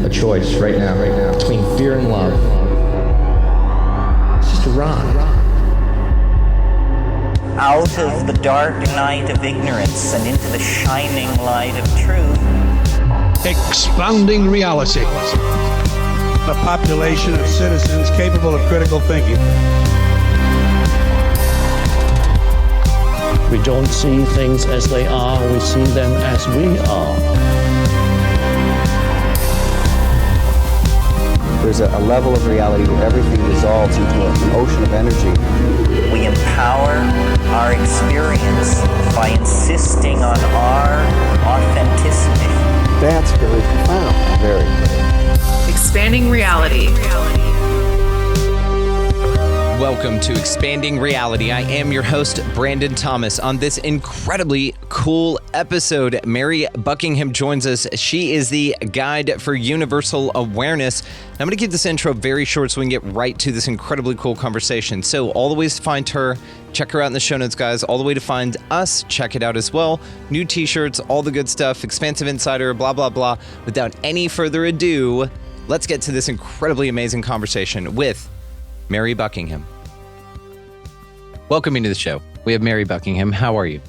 a choice right now, between fear and love. It's just a rock. Out of the dark night of ignorance and into the shining light of truth. Expanding reality. A population of citizens capable of critical thinking. We don't see things as they are, we see them as we are. There's a level of reality where everything dissolves into an ocean of energy. We empower our experience by insisting on our authenticity. That's very profound. Very. Expanding reality. Welcome to Expanding Reality. I am your host, Brandon Thomas. On this incredibly cool episode, Mary Buckingham joins us. She is the guide for universal awareness. I'm going to keep this intro very short so we can get right to this incredibly cool conversation. So all the ways to find her, check her out in the show notes, guys. All the way to find us, check it out as well. New t-shirts, all the good stuff, Expansive Insider, blah, blah, blah. Without any further ado, let's get to this incredibly amazing conversation with Mary Buckingham. Welcome to the show. We have Mary Buckingham. How are you?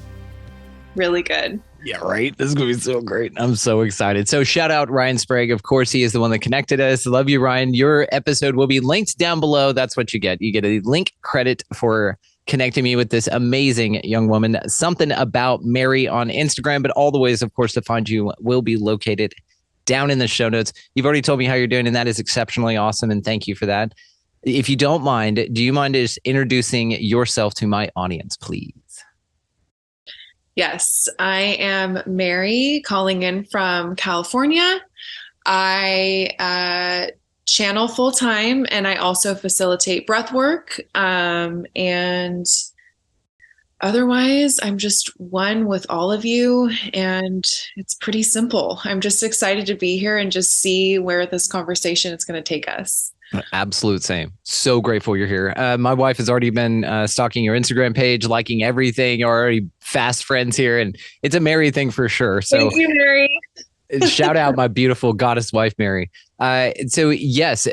Really good. Yeah, right. This is going to be so great. I'm so excited. So shout out Ryan Sprague. Of course, he is the one that connected us. Love you, Ryan. Your episode will be linked down below. That's what you get. You get a link credit for connecting me with this amazing young woman. Something about Mary on Instagram, but all the ways, of course, to find you will be located down in the show notes. You've already told me how you're doing, and that is exceptionally awesome. And thank you for that. If you don't mind, do you mind just introducing yourself to my audience, please? Yes, I am Mary calling in from California. I channel full time and I also facilitate breath work. And otherwise, I'm just one with all of you. And it's pretty simple. I'm just excited to be here and just see where this conversation is going to take us. Absolute same. So grateful you're here. My wife has already been stalking your Instagram page, liking everything. You're already fast friends here, and it's a Mary thing for sure. So thank you, Mary. Shout out my beautiful goddess wife, Mary. So yes,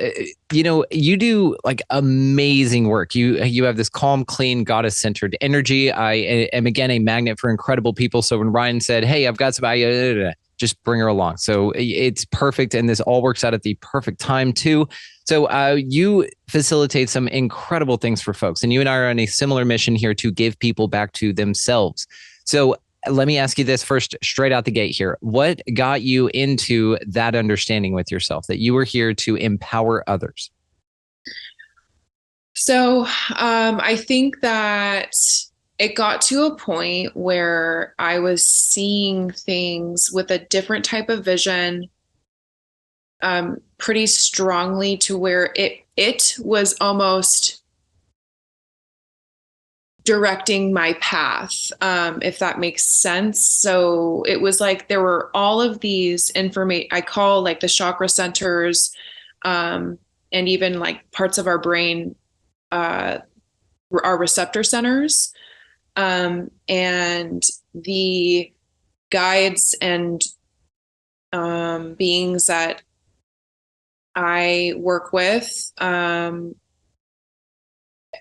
you do like amazing work. You have this calm, clean, goddess centered energy. I am again a magnet for incredible people. So when Ryan said, "Hey, I've got somebody," just bring her along. So it's perfect, and this all works out at the perfect time too. So you facilitate some incredible things for folks, and you and I are on a similar mission here to give people back to themselves. So let me ask you this first, straight out the gate here. What got you into that understanding with yourself, that you were here to empower others? So I think that it got to a point where I was seeing things with a different type of vision, pretty strongly, to where it was almost directing my path, if that makes sense. So it was like there were all of these information I call like the chakra centers, and even like parts of our brain, our receptor centers, and the guides and beings that I work with,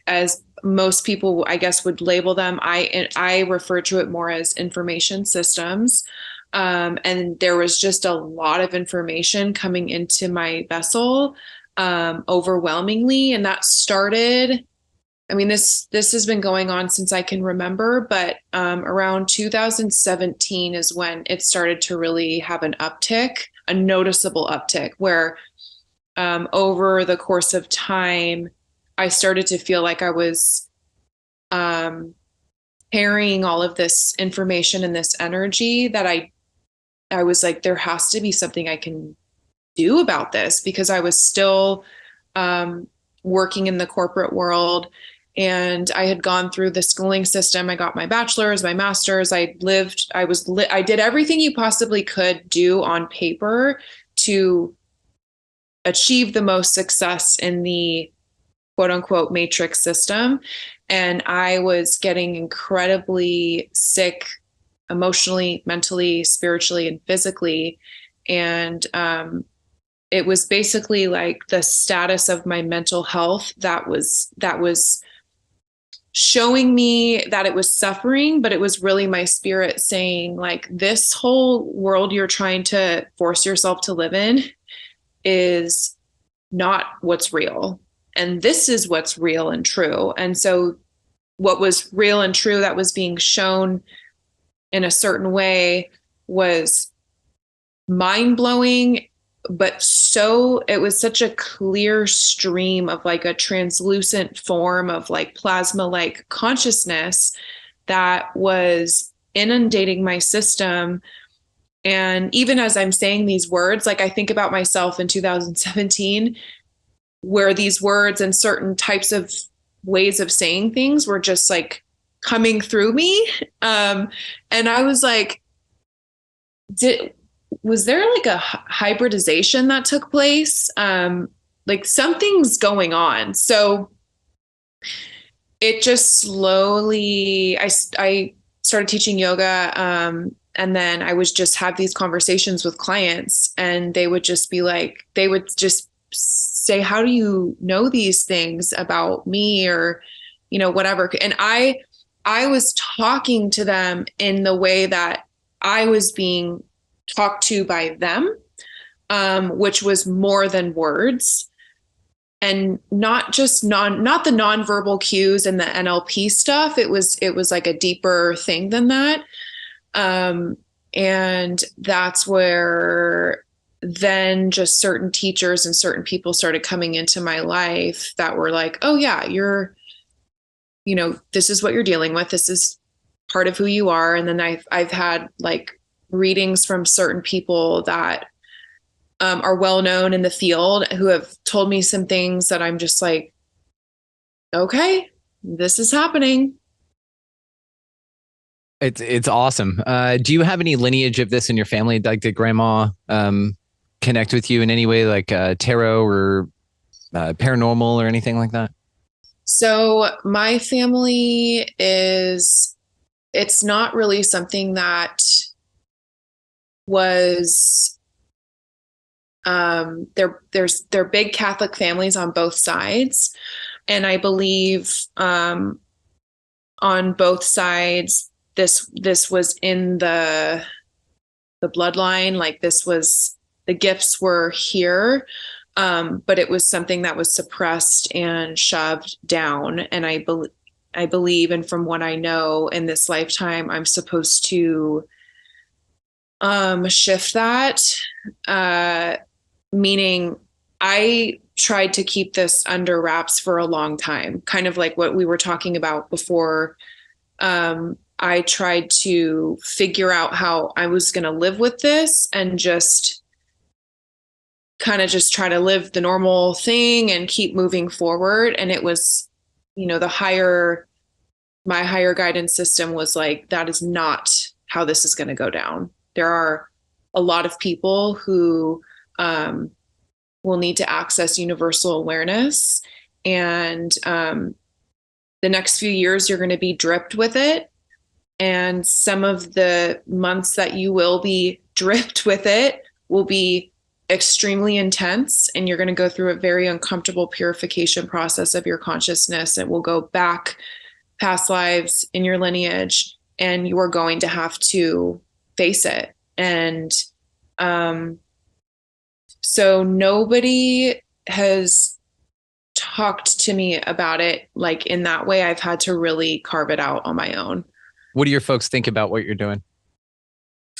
as most people, I guess, would label them. I refer to it more as information systems. And there was just a lot of information coming into my vessel, overwhelmingly. And that started, I mean, this has been going on since I can remember, but around 2017 is when it started to really have an uptick, a noticeable uptick, where over the course of time, I started to feel like I was carrying all of this information and this energy that I was like, there has to be something I can do about this, because I was still working in the corporate world, and I had gone through the schooling system. I got my bachelor's, my master's. I did everything you possibly could do on paper to achieve the most success in the quote unquote matrix system. And I was getting incredibly sick emotionally, mentally, spiritually, and physically. And it was basically like the status of my mental health that was showing me that it was suffering, but it was really my spirit saying, like, this whole world you're trying to force yourself to live in is not what's real. And this is what's real and true. And so what was real and true that was being shown in a certain way was mind-blowing, but it was such a clear stream of like a translucent form of like plasma-like consciousness that was inundating my system. And even as I'm saying these words, like I think about myself in 2017, where these words and certain types of ways of saying things were just like coming through me. And I was like, was there like a hybridization that took place? Like something's going on. So it just slowly, I started teaching yoga. And then I would just have these conversations with clients, and they would just be like, they would just say, how do you know these things about me, or, you know, whatever. And I was talking to them in the way that I was being talked to by them, which was more than words, and not just not the nonverbal cues and the NLP stuff. It was like a deeper thing than that. And that's where then just certain teachers and certain people started coming into my life that were like, oh yeah, this is what you're dealing with. This is part of who you are. And then I've had like readings from certain people that are well known in the field who have told me some things that I'm just like, okay, this is happening. It's awesome. Do you have any lineage of this in your family? Like, did grandma connect with you in any way, like tarot or paranormal or anything like that? So my family it's not really something that was, they're big Catholic families on both sides. And I believe on both sides, this was in the bloodline, like the gifts were here, but it was something that was suppressed and shoved down. And I believe, and from what I know, in this lifetime, I'm supposed to shift that, meaning I tried to keep this under wraps for a long time, kind of like what we were talking about before. I tried to figure out how I was going to live with this and just kind of just try to live the normal thing and keep moving forward. And it was, my higher guidance system was like, that is not how this is going to go down. There are a lot of people who will need to access universal awareness. And the next few years, you're going to be dripped with it. And some of the months that you will be dripped with it will be extremely intense. And you're going to go through a very uncomfortable purification process of your consciousness. It will go back past lives in your lineage, and you are going to have to face it. And so nobody has talked to me about it like in that way. I've had to really carve it out on my own. What do your folks think about what you're doing?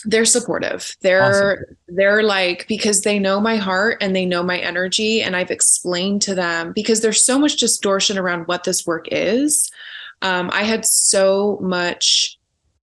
They're supportive. Awesome. They're like, because they know my heart and they know my energy. And I've explained to them, because there's so much distortion around what this work is. I had so much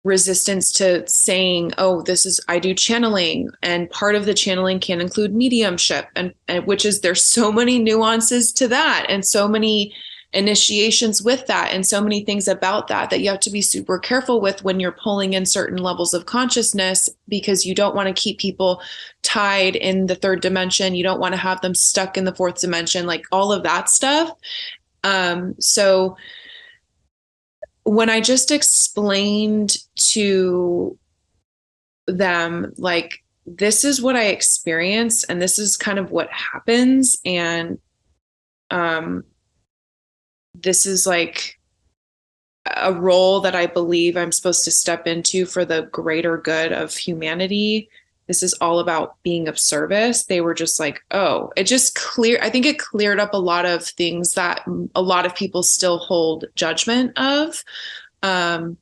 resistance to saying, oh, I do channeling, and part of the channeling can include mediumship, and which is, there's so many nuances to that, and so many initiations with that, and so many things about that you have to be super careful with when you're pulling in certain levels of consciousness, because you don't want to keep people tied in the third dimension. You don't want to have them stuck in the fourth dimension, like all of that stuff. So when I just explained to them, like, this is what I experienced, and this is kind of what happens. And this is like a role that I believe I'm supposed to step into for the greater good of humanity. This is all about being of service. They were just like, oh, I think it cleared up a lot of things that a lot of people still hold judgment of. And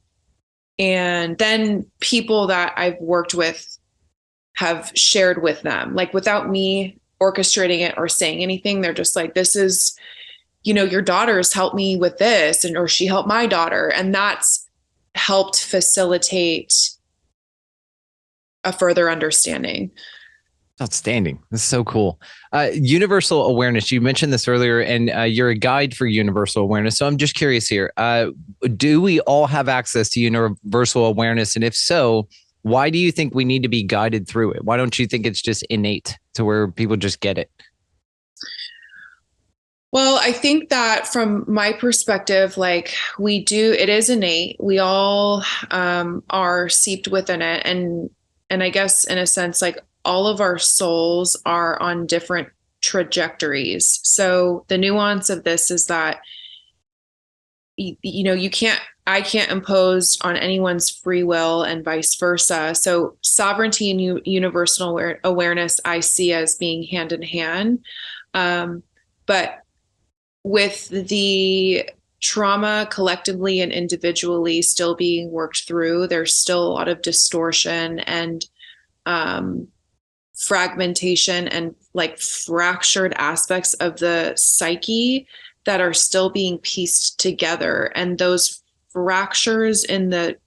then people that I've worked with have shared with them, like without me orchestrating it or saying anything. They're just like, this is, your daughter's helped me with this, or she helped my daughter. And that's helped facilitate a further understanding. Outstanding. This is so cool. Universal awareness. You mentioned this earlier, and you're a guide for universal awareness. So I'm just curious here. Do we all have access to universal awareness? And if so, why do you think we need to be guided through it? Why don't you think it's just innate to where people just get it? Well, I think that from my perspective, like it is innate. We all are seeped within it. And I guess in a sense, like all of our souls are on different trajectories. So the nuance of this is that, I can't impose on anyone's free will and vice versa. So sovereignty and universal awareness, I see as being hand in hand. But with the trauma collectively and individually still being worked through, there's still a lot of distortion and fragmentation and like fractured aspects of the psyche that are still being pieced together. And those fractures in the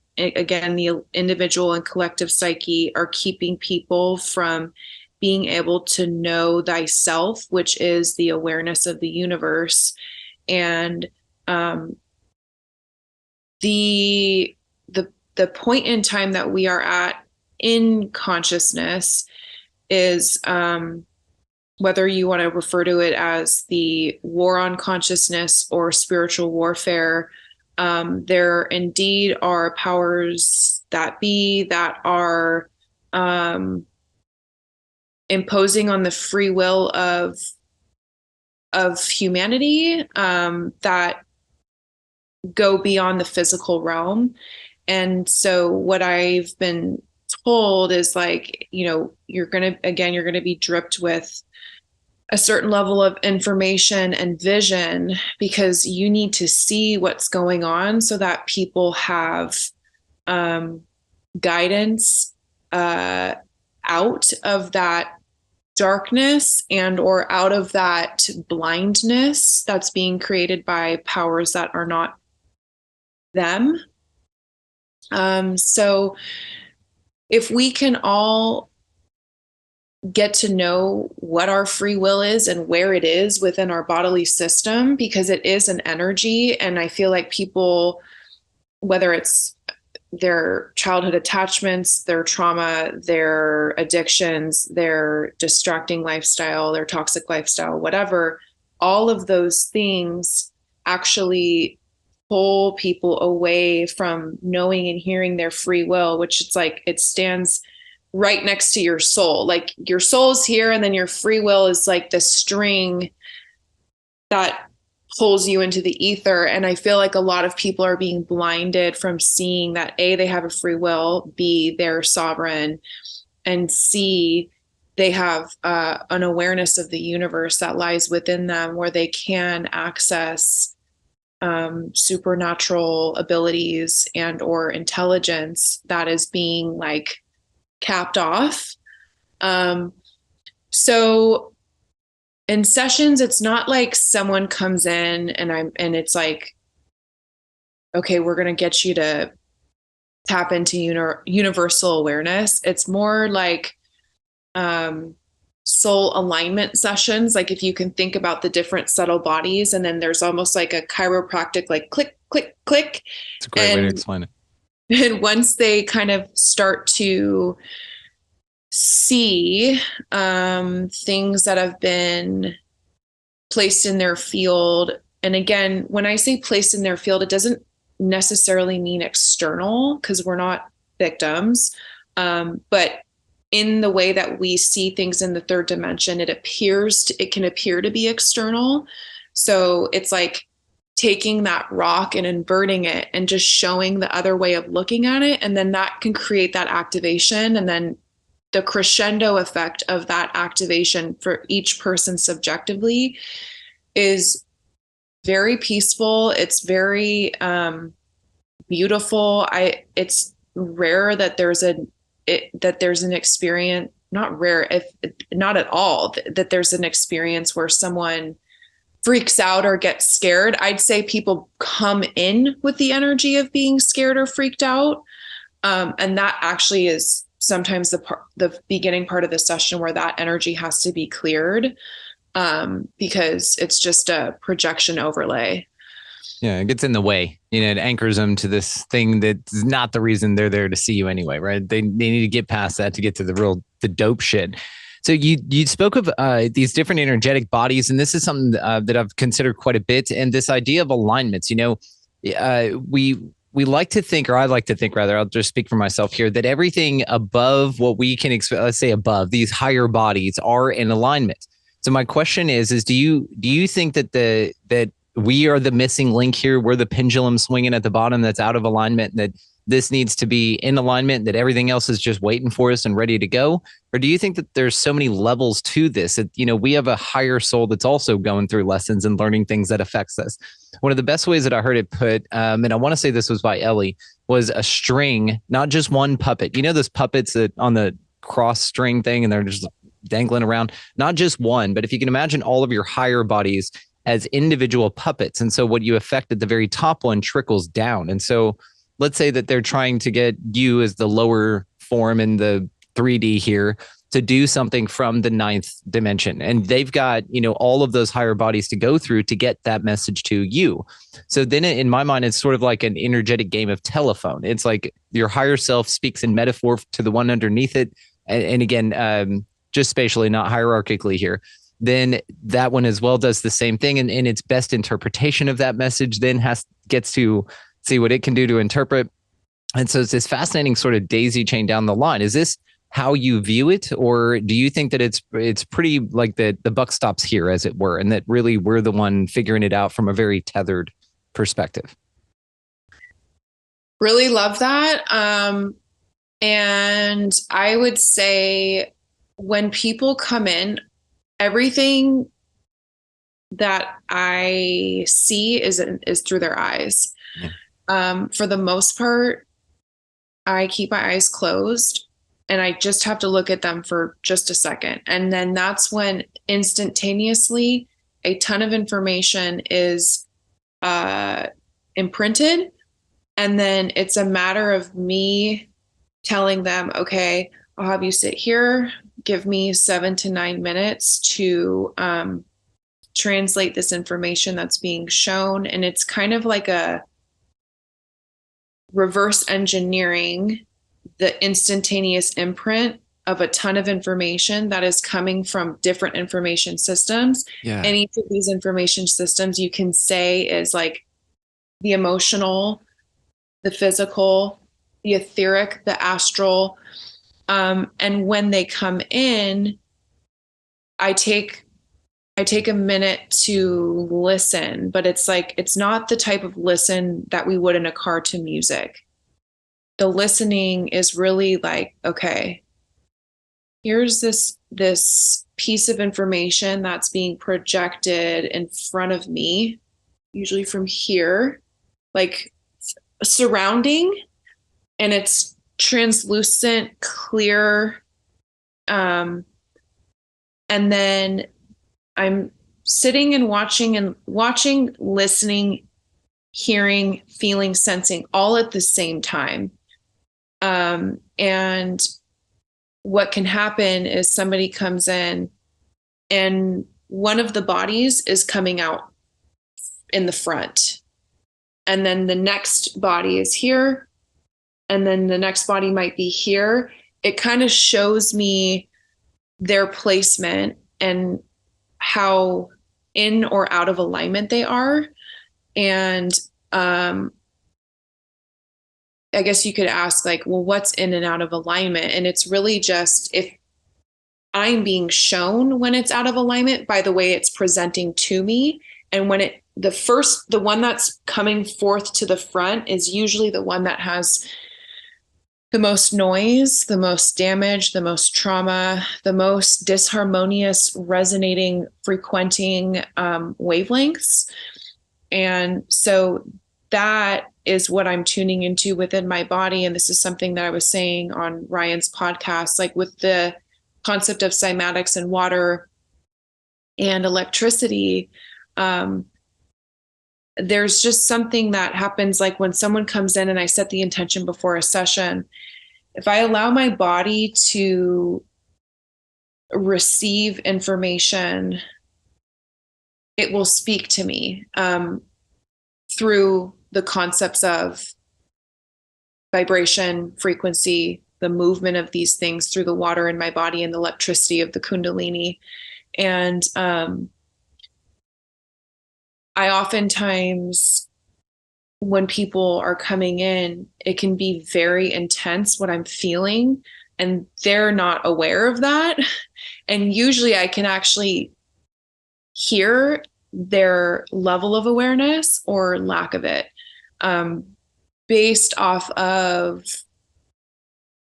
individual and collective psyche are keeping people from being able to know thyself, which is the awareness of the universe. And the point in time that we are at in consciousness is, whether you want to refer to it as the war on consciousness or spiritual warfare, there indeed are powers that be that are imposing on the free will of humanity, that go beyond the physical realm. And so what I've been told is like, you're going to be dripped with a certain level of information and vision, because you need to see what's going on so that people have guidance out of that darkness and or out of that blindness that's being created by powers that are not them. So if we can all get to know what our free will is and where it is within our bodily system, because it is an energy. And I feel like people, whether it's their childhood attachments, their trauma, their addictions, their distracting lifestyle, their toxic lifestyle, whatever, all of those things actually pull people away from knowing and hearing their free will, which it's like it stands right next to your soul. Like your soul's here, and then your free will is like the string that pulls you into the ether. And I feel like a lot of people are being blinded from seeing that A, they have a free will, B, they're sovereign, and C, they have an awareness of the universe that lies within them where they can access supernatural abilities and or intelligence that is being like capped off. So in sessions, it's not like someone comes in and it's like, okay, we're going to get you to tap into universal awareness. It's more like soul alignment sessions. Like if you can think about the different subtle bodies, and then there's almost like a chiropractic, like click, click, click. It's a great way to explain it. And once they kind of start to see things that have been placed in their field. And again, when I say placed in their field, it doesn't necessarily mean external, because we're not victims. But in the way that we see things in the third dimension, it can appear to be external. So it's like taking that rock and inverting it and just showing the other way of looking at it. And then that can create that activation. And then the crescendo effect of that activation for each person subjectively is very peaceful. It's very beautiful. It's rare that there's an experience, not rare, if not at all, that there's an experience where someone freaks out or gets scared. I'd say people come in with the energy of being scared or freaked out. And that actually is sometimes the beginning part of the session where that energy has to be cleared, because it's just a projection overlay. Yeah, it gets in the way. It anchors them to this thing that's not the reason they're there to see you anyway, right? They need to get past that to get to the dope shit. So you spoke of these different energetic bodies, and this is something that I've considered quite a bit. And this idea of alignments, we like to think, or I like to think rather, I'll just speak for myself here, that everything above what we can expect, let's say above these higher bodies, are in alignment. So my question is do you think that we are the missing link here? We're the pendulum swinging at the bottom that's out of alignment, that this needs to be in alignment, that everything else is just waiting for us and ready to go? Or do you think that there's so many levels to this that, we have a higher soul that's also going through lessons and learning things that affects us? One of the best ways that I heard it put, and I want to say this was by Ellie, was a string, not just one puppet. Those puppets that on the cross string thing and they're just dangling around, not just one, but if you can imagine all of your higher bodies as individual puppets. And so what you affect at the very top one trickles down. And so let's say that they're trying to get you as the lower form in the 3D here to do something from the 9th dimension. And they've got, all of those higher bodies to go through to get that message to you. So then in my mind, it's sort of like an energetic game of telephone. It's like your higher self speaks in metaphor to the one underneath it. And again, just spatially, not hierarchically here. Then that one as well does the same thing. And its best interpretation of that message then gets to see what it can do to interpret. And so it's this fascinating sort of daisy chain down the line. Is this how you view it? Or do you think that it's pretty like the buck stops here, as it were, and that really we're the one figuring it out from a very tethered perspective? Really love that. And I would say when people come in, everything that I see is through their eyes. Yeah. For the most part, I keep my eyes closed and I just have to look at them for just a second. And then that's when instantaneously a ton of information is imprinted. And then it's a matter of me telling them, okay, I'll have you sit here, give me 7 to 9 minutes to translate this information that's being shown. And it's kind of like a reverse engineering the instantaneous imprint of a ton of information that is coming from different information systems. Yeah. And each of these information systems you can say is like the emotional, the physical, the etheric, the astral. And when they come in, I take a minute to listen, but it's not the type of listen that we would in a car to music. The listening is really like, okay, here's this piece of information that's being projected in front of me, usually from here, like surrounding, and it's translucent, clear. And then I'm sitting and watching, listening, hearing, feeling, sensing, all at the same time. And what can happen is somebody comes in and one of the bodies is coming out in the front. And then the next body is here. And then the next body might be here. It kind of shows me their placement and how in or out of alignment they are. And I guess you could ask like, well, what's in and out of alignment? And it's really just if I'm being shown when it's out of alignment by the way it's presenting to me. And when the one that's coming forth to the front is usually the one that has the most noise, the most damage, the most trauma, the most disharmonious, resonating, frequenting wavelengths. And so that is what I'm tuning into within my body. And this is something that I was saying on Ryan's podcast, like with the concept of cymatics and water and electricity. There's just something that happens like when someone comes in and I set the intention before a session, if I allow my body to receive information, it will speak to me through the concepts of vibration, frequency, the movement of these things through the water in my body and the electricity of the Kundalini. And I oftentimes, when people are coming in, it can be very intense what I'm feeling, and they're not aware of that. And usually I can actually hear their level of awareness or lack of it, based off of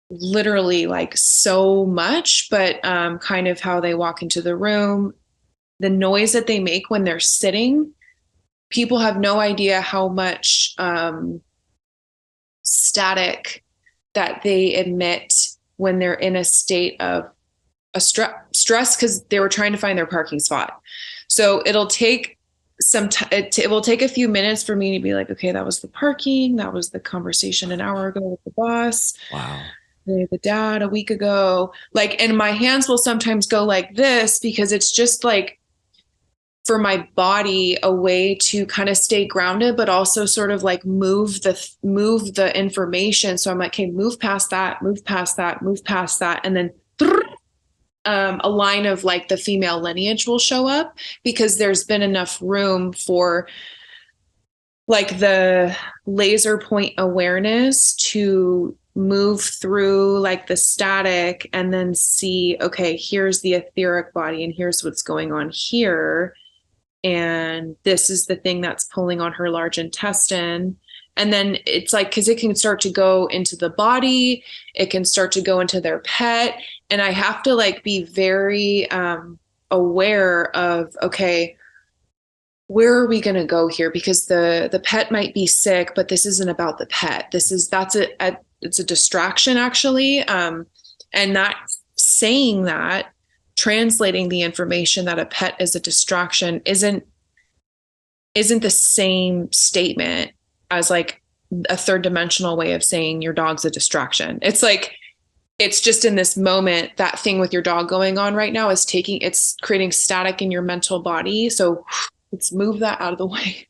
literally like so much, but kind of how they walk into the room, the noise that they make when they're sitting. People have no idea how much static that they emit when they're in a state of stress because they were trying to find their parking spot. So it'll take it will take a few minutes for me to be like, okay, that was the parking. That was the conversation an hour ago with the boss. Wow. The dad a week ago. Like, and my hands will sometimes go like this because it's just like, for my body, a way to kind of stay grounded, but also sort of like move the information. So I'm like, okay, move past that, move past that, move past that. And then a line of like the female lineage will show up because there's been enough room for like the laser point awareness to move through like the static and then see, okay, here's the etheric body and here's what's going on here. And this is the thing that's pulling on her large intestine. And then it's like, because it can start to go into the body, it can start to go into their pet. And I have to like be very aware of, okay, where are we going to go here? Because the pet might be sick, but this isn't about the pet. It's a distraction actually. And not saying that, translating the information that a pet is a distraction isn't the same statement as like a third dimensional way of saying your dog's a distraction. It's like, it's just in this moment, that thing with your dog going on right now it's creating static in your mental body. So let's move that out of the way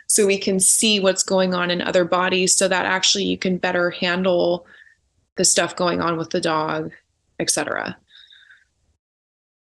so we can see what's going on in other bodies so that actually you can better handle the stuff going on with the dog, etc.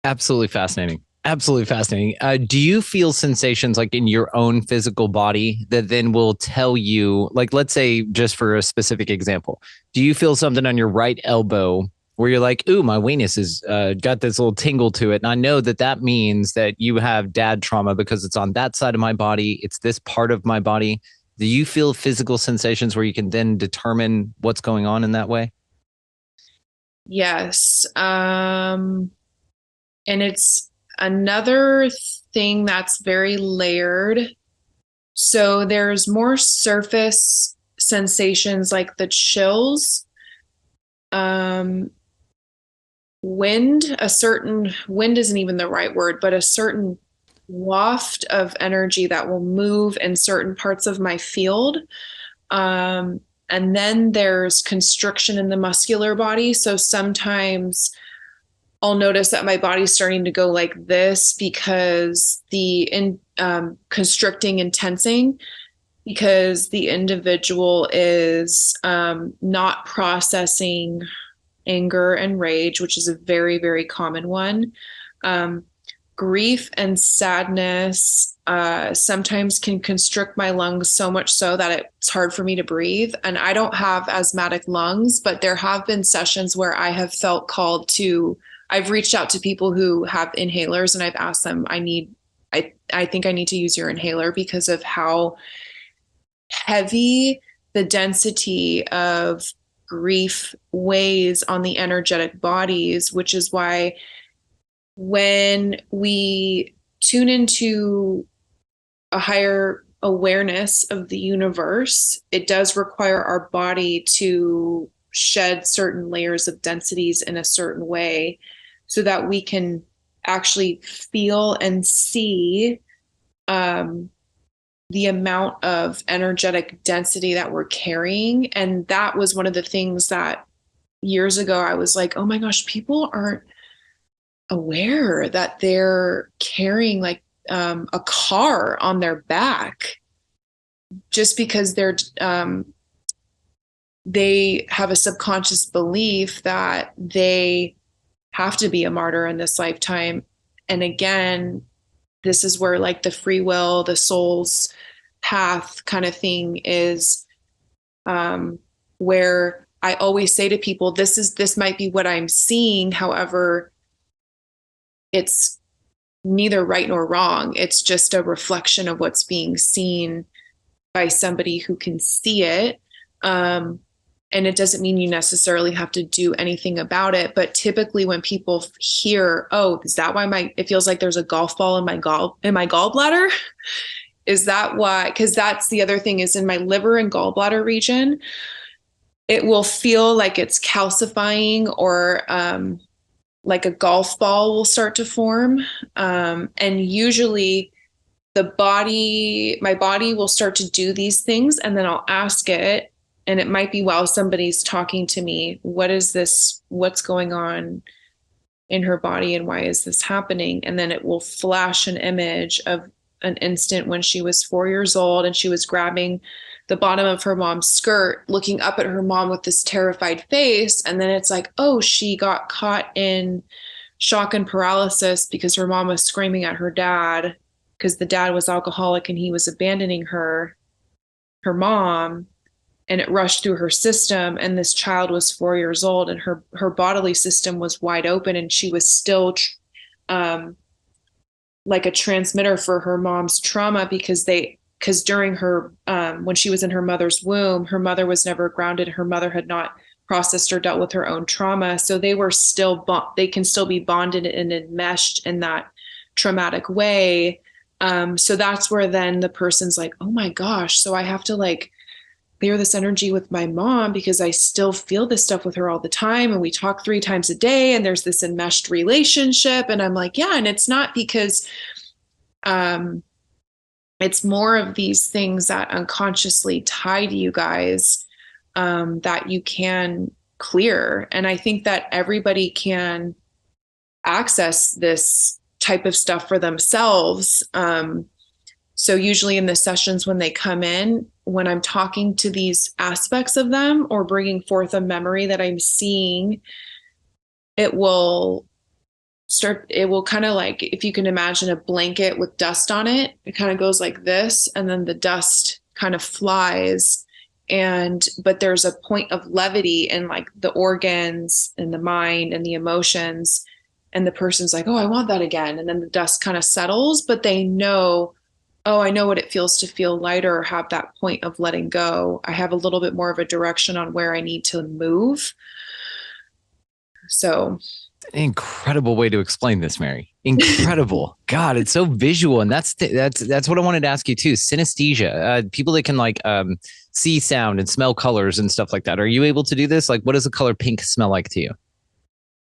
Absolutely fascinating. Absolutely fascinating. Do you feel sensations like in your own physical body that then will tell you, like, let's say just for a specific example, do you feel something on your right elbow where you're like, ooh, my weenus has got this little tingle to it. And I know that means that you have dad trauma because it's on that side of my body. It's this part of my body. Do you feel physical sensations where you can then determine what's going on in that way? Yes. And it's another thing that's very layered. So there's more surface sensations like the chills, wind isn't even the right word, but a certain waft of energy that will move in certain parts of my field. And then there's constriction in the muscular body. So sometimes I'll notice that my body's starting to go like this because constricting and tensing because the individual is not processing anger and rage, which is a very, very common one. grief and sadness sometimes can constrict my lungs so much so that it's hard for me to breathe. And I don't have asthmatic lungs, but there have been sessions where I have felt called to, I've reached out to people who have inhalers and I've asked them, I think I need to use your inhaler because of how heavy the density of grief weighs on the energetic bodies, which is why when we tune into a higher awareness of the universe, it does require our body to shed certain layers of densities in a certain way so that we can actually feel and see the amount of energetic density that we're carrying. And that was one of the things that years ago I was like, oh my gosh, people aren't aware that they're carrying like a car on their back just because they have a subconscious belief that they have to be a martyr in this lifetime. And again, this is where like the free will, the soul's path kind of thing is where I always say to people, this might be what I'm seeing. However, it's neither right nor wrong. It's just a reflection of what's being seen by somebody who can see it. And it doesn't mean you necessarily have to do anything about it. But typically when people hear, oh, is that why it feels like there's a golf ball in my gallbladder? Is that why? Because that's the other thing is in my liver and gallbladder region, it will feel like it's calcifying or like a golf ball will start to form. And usually my body will start to do these things and then I'll ask it. And it might be while somebody's talking to me, what is this? What's going on in her body and why is this happening? And then it will flash an image of an instant when she was 4 years old and she was grabbing the bottom of her mom's skirt, looking up at her mom with this terrified face. And then it's like, oh, she got caught in shock and paralysis because her mom was screaming at her dad because the dad was alcoholic and he was abandoning her mom. And it rushed through her system. And this child was 4 years old and her bodily system was wide open. And she was still like a transmitter for her mom's trauma because during her, when she was in her mother's womb, her mother was never grounded. Her mother had not processed or dealt with her own trauma. So they were they can still be bonded and enmeshed in that traumatic way. So that's where then the person's like, oh my gosh, so I have to like clear this energy with my mom because I still feel this stuff with her all the time. And we talk 3 times a day and there's this enmeshed relationship. And I'm like, yeah. And it's not because it's more of these things that unconsciously tie to you guys that you can clear. And I think that everybody can access this type of stuff for themselves. So usually in the sessions when they come in, when I'm talking to these aspects of them or bringing forth a memory that I'm seeing, it will kind of like, if you can imagine a blanket with dust on it, it kind of goes like this, and then the dust kind of flies. But there's a point of levity in like the organs and the mind and the emotions. And the person's like, oh, I want that again. And then the dust kind of settles, but they know, oh, I know what it feels to feel lighter or have that point of letting go. I have a little bit more of a direction on where I need to move. So an incredible way to explain this, Mary. Incredible. God, it's so visual. And that's what I wanted to ask you too. Synesthesia, people that can like see sound and smell colors and stuff like that. Are you able to do this? Like, what does the color pink smell like to you?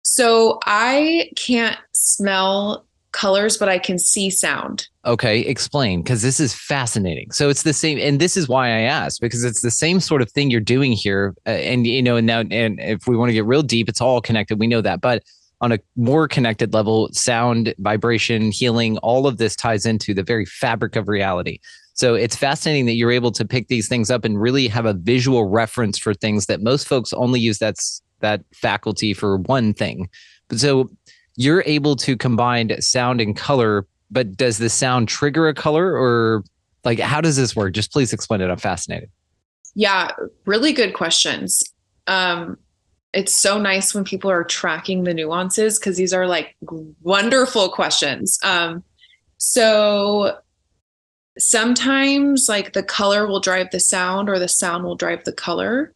So I can't smell colors, but I can see sound. Okay, explain, because this is fascinating. So it's the same, and this is why I asked, because it's the same sort of thing you're doing here. And if we want to get real deep, it's all connected. We know that, but on a more connected level, sound, vibration, healing, all of this ties into the very fabric of reality. So it's fascinating that you're able to pick these things up and really have a visual reference for things that most folks only use that faculty for one thing. But so you're able to combine sound and color, but does the sound trigger a color, or like, how does this work? Just please explain it. I'm fascinated. Yeah, really good questions. It's so nice when people are tracking the nuances, because these are like wonderful questions. So sometimes like the color will drive the sound, or the sound will drive the color,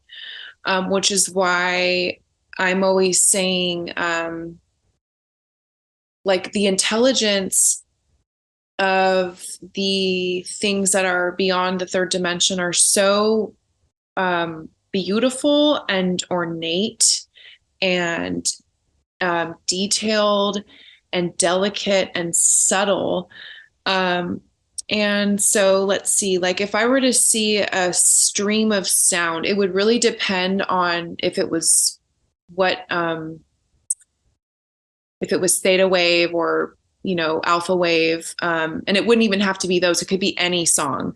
which is why I'm always saying, like the intelligence of the things that are beyond the third dimension are so beautiful and ornate and detailed and delicate and subtle. And so let's see, like if I were to see a stream of sound, it would really depend on if it was if it was theta wave or, alpha wave. And it wouldn't even have to be those. It could be any song.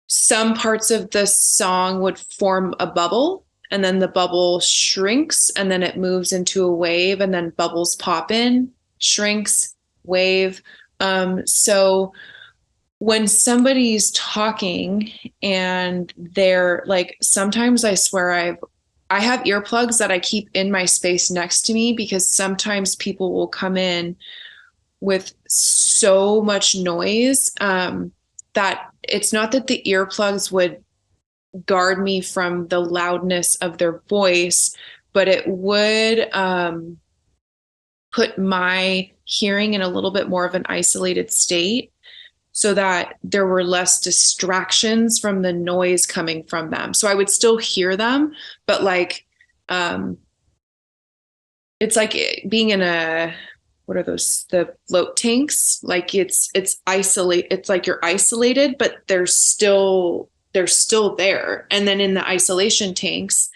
Some parts of the song would form a bubble, and then the bubble shrinks, and then it moves into a wave, and then bubbles pop in, shrinks, wave. So when somebody's talking and they're like, sometimes I swear I have earplugs that I keep in my space next to me, because sometimes people will come in with so much noise that it's not that the earplugs would guard me from the loudness of their voice, but it would put my hearing in a little bit more of an isolated state, so that there were less distractions from the noise coming from them. So I would still hear them, but like, it's like being in what are those, the float tanks? Like it's isolate. It's like you're isolated, but they're still there. And then in the isolation tanks,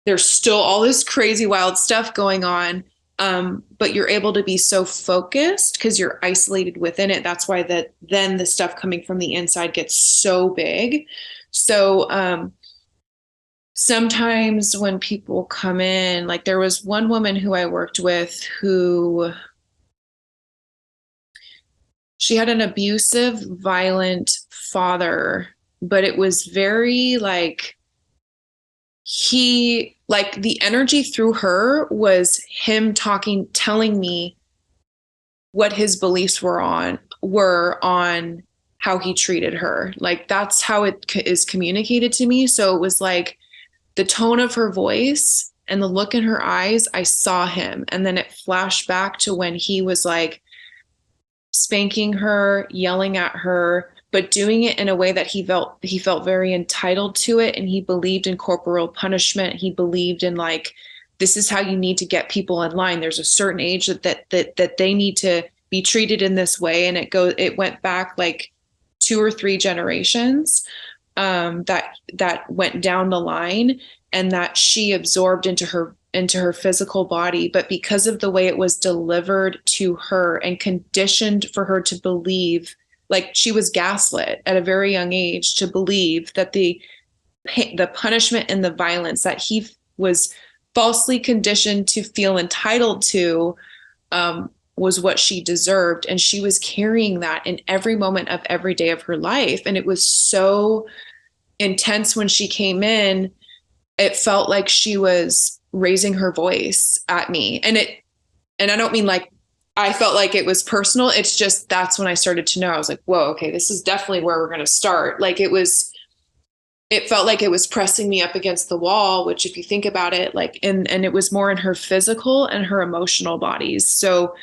there's still all this crazy wild stuff going on. But you're able to be so focused because you're isolated within it. That's why then the stuff coming from the inside gets so big. So sometimes when people come in, like there was one woman who I worked with who, she had an abusive, violent father, but it was very like, the energy through her was him telling me what his beliefs were on how he treated her. Like that's how it is communicated to me. So it was like the tone of her voice and the look in her eyes, I saw him. And then it flashed back to when he was like spanking her, yelling at her, but doing it in a way that he felt very entitled to it. And he believed in corporal punishment. He believed in like, this is how you need to get people in line. There's a certain age that they need to be treated in this way. And it went back like 2 or 3 generations that went down the line, and that she absorbed into her physical body. But because of the way it was delivered to her and conditioned for her to believe, like she was gaslit at a very young age to believe that the punishment and the violence that he was falsely conditioned to feel entitled to was what she deserved. And she was carrying that in every moment of every day of her life. And it was so intense when she came in. It felt like she was raising her voice at me. And I don't mean like, I felt like it was personal. It's just, that's when I started to know. I was like, whoa, okay, this is definitely where we're going to start. Like it felt like it was pressing me up against the wall, which if you think about it, like, and it was more in her physical and her emotional bodies. So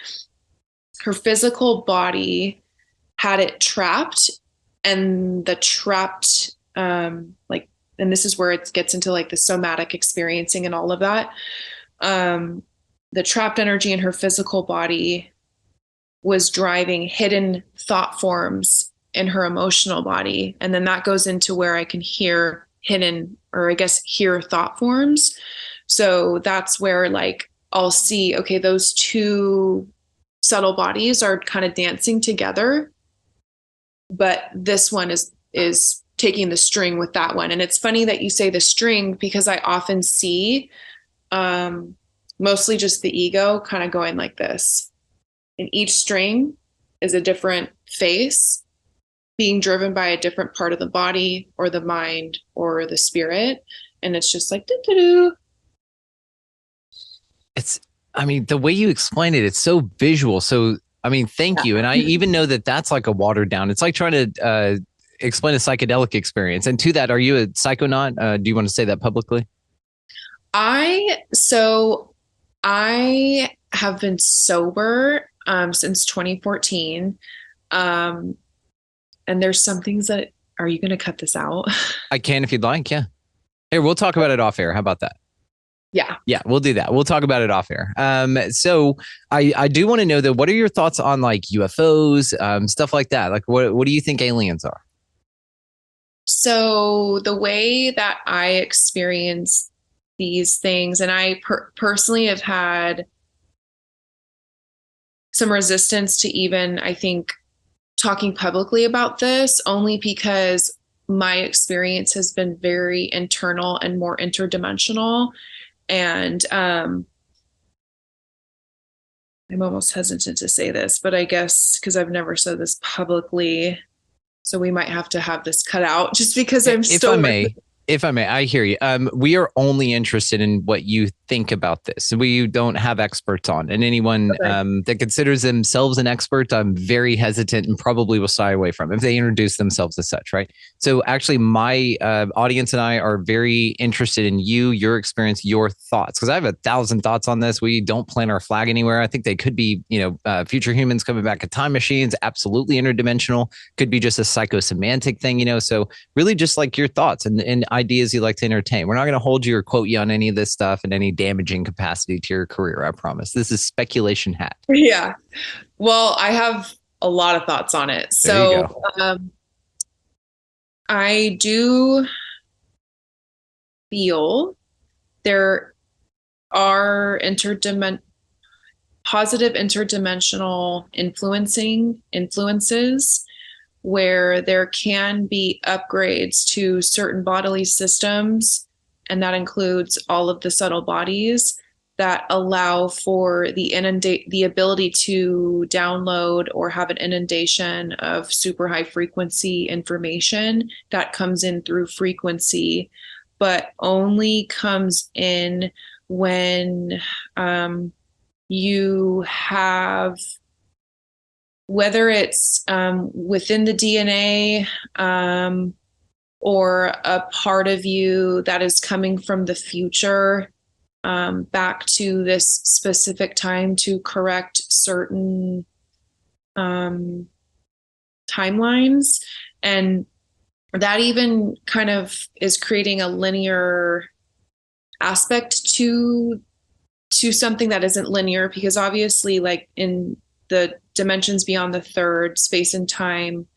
her physical body had it trapped, and the trapped, like, and this is where it gets into like the somatic experiencing and all of that. The trapped energy in her physical body was driving hidden thought forms in her emotional body. And then that goes into where I can hear hidden, or I guess hear thought forms. So that's where like I'll see, okay, those 2 subtle bodies are kind of dancing together, but this one is taking the string with that one. And it's funny that you say the string, because I often see mostly just the ego kind of going like this. And each string is a different face being driven by a different part of the body or the mind or the spirit. And it's just like, doo-doo-doo. It's, I mean, the way you explain it, it's so visual. So, I mean, thank you. And I even know that that's like a watered down. It's like trying to explain a psychedelic experience. And to that, are you a psychonaut? Do you want to say that publicly? So I have been sober since 2014. And there's some things that, are you going to cut this out? I can if you'd like. Yeah. Here, we'll talk about it off air. How about that? Yeah. Yeah, we'll do that. We'll talk about it off air. So I do want to know that, what are your thoughts on like UFOs, stuff like that? Like, what do you think aliens are? So the way that I experience these things, and I personally have had some resistance to even, I think, talking publicly about this, only because my experience has been very internal and more interdimensional. And I'm almost hesitant to say this, but I guess because I've never said this publicly, so we might have to have this cut out just because I'm still. If I may, I hear you. We are only interested in what you think about this. We don't have experts on, and anyone that considers themselves an expert, I'm very hesitant and probably will shy away from if they introduce themselves as such, right? So actually, my audience and I are very interested in you, your experience, your thoughts, because I have 1,000 thoughts on this. We don't plant our flag anywhere. I think they could be, future humans coming back at time machines, absolutely interdimensional, could be just a psychosemantic thing, so really just like your thoughts and ideas you like to entertain. We're not going to hold you or quote you on any of this stuff in any damaging capacity to your career. I promise. This is speculation hat. Yeah. Well, I have a lot of thoughts on it. So I do feel there are positive interdimensional influences where there can be upgrades to certain bodily systems, and that includes all of the subtle bodies that allow for the ability to download or have an inundation of super high frequency information that comes in through frequency, but only comes in when you have, whether it's within the DNA or a part of you that is coming from the future back to this specific time to correct certain timelines. And that even kind of is creating a linear aspect to something that isn't linear, because obviously, like in the dimensions beyond the third, space and time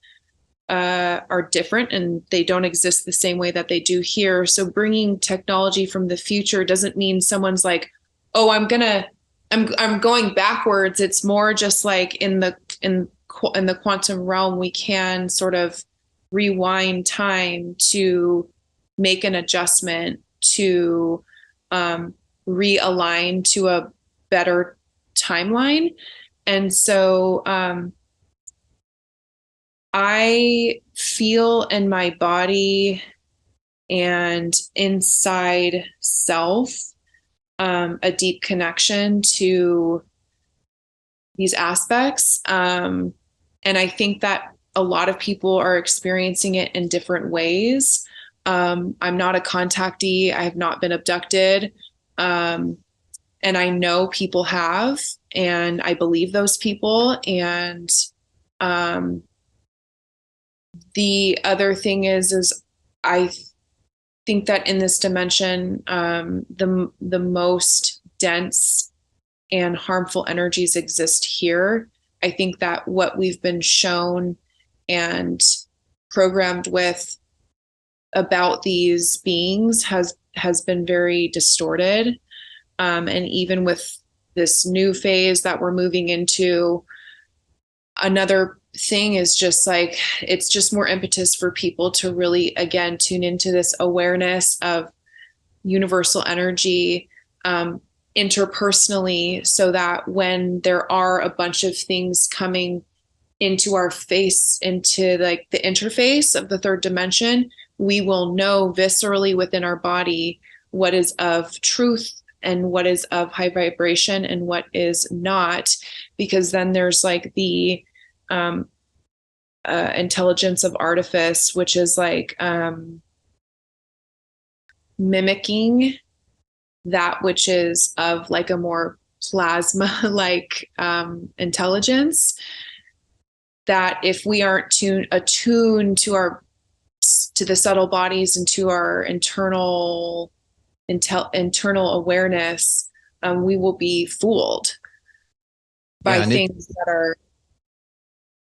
are different, and they don't exist the same way that they do here. So bringing technology from the future doesn't mean someone's like, oh, I'm going backwards. It's more just like in the quantum realm, we can sort of rewind time to make an adjustment to realign to a better timeline. And so I feel in my body and inside self a deep connection to these aspects. And I think that a lot of people are experiencing it in different ways. I'm not a contactee. I have not been abducted. And I know people have, and I believe those people. And the other thing is I think that in this dimension, the most dense and harmful energies exist here. I think that what we've been shown and programmed with about these beings has been very distorted. And even with this new phase that we're moving into, another thing is just like, it's just more impetus for people to really, again, tune into this awareness of universal energy, interpersonally, so that when there are a bunch of things coming into our face, into like the interface of the third dimension, we will know viscerally within our body what is of truth and what is of high vibration and what is not, because then there's like the intelligence of artifice, which is like mimicking that which is of like a more plasma like intelligence, that if we aren't attuned to the subtle bodies and to our internal awareness, we will be fooled by things that are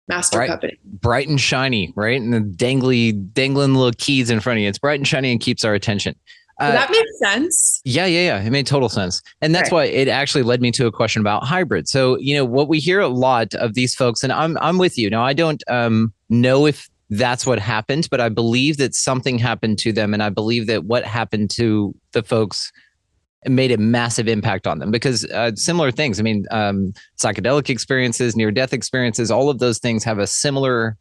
master puppeting. Bright and shiny, right? And the dangling little keys in front of you. It's bright and shiny and keeps our attention. That makes sense. Yeah. It made total sense. And that's why it actually led me to a question about hybrid. So, what we hear a lot of these folks, and I'm with you. Now, I don't know if that's what happened, but I believe that something happened to them. And I believe that what happened to the folks made a massive impact on them, because similar things, psychedelic experiences, near-death experiences, all of those things have a similar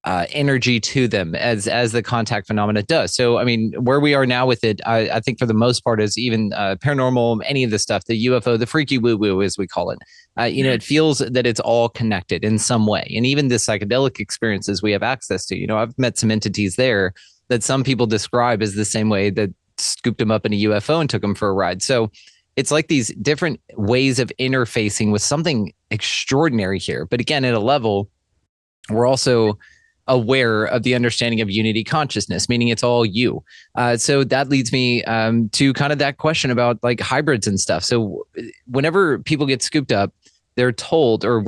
energy to them as the contact phenomena does. So, where we are now with it, I think for the most part is even paranormal, any of the stuff, the UFO, the freaky woo-woo, as we call it. It feels that it's all connected in some way. And even the psychedelic experiences we have access to, I've met some entities there that some people describe as the same way that scooped them up in a UFO and took them for a ride. So it's like these different ways of interfacing with something extraordinary here. But again, at a level, we're also aware of the understanding of unity consciousness, meaning it's all you. So that leads me to kind of that question about like hybrids and stuff. So whenever people get scooped up, they're told, or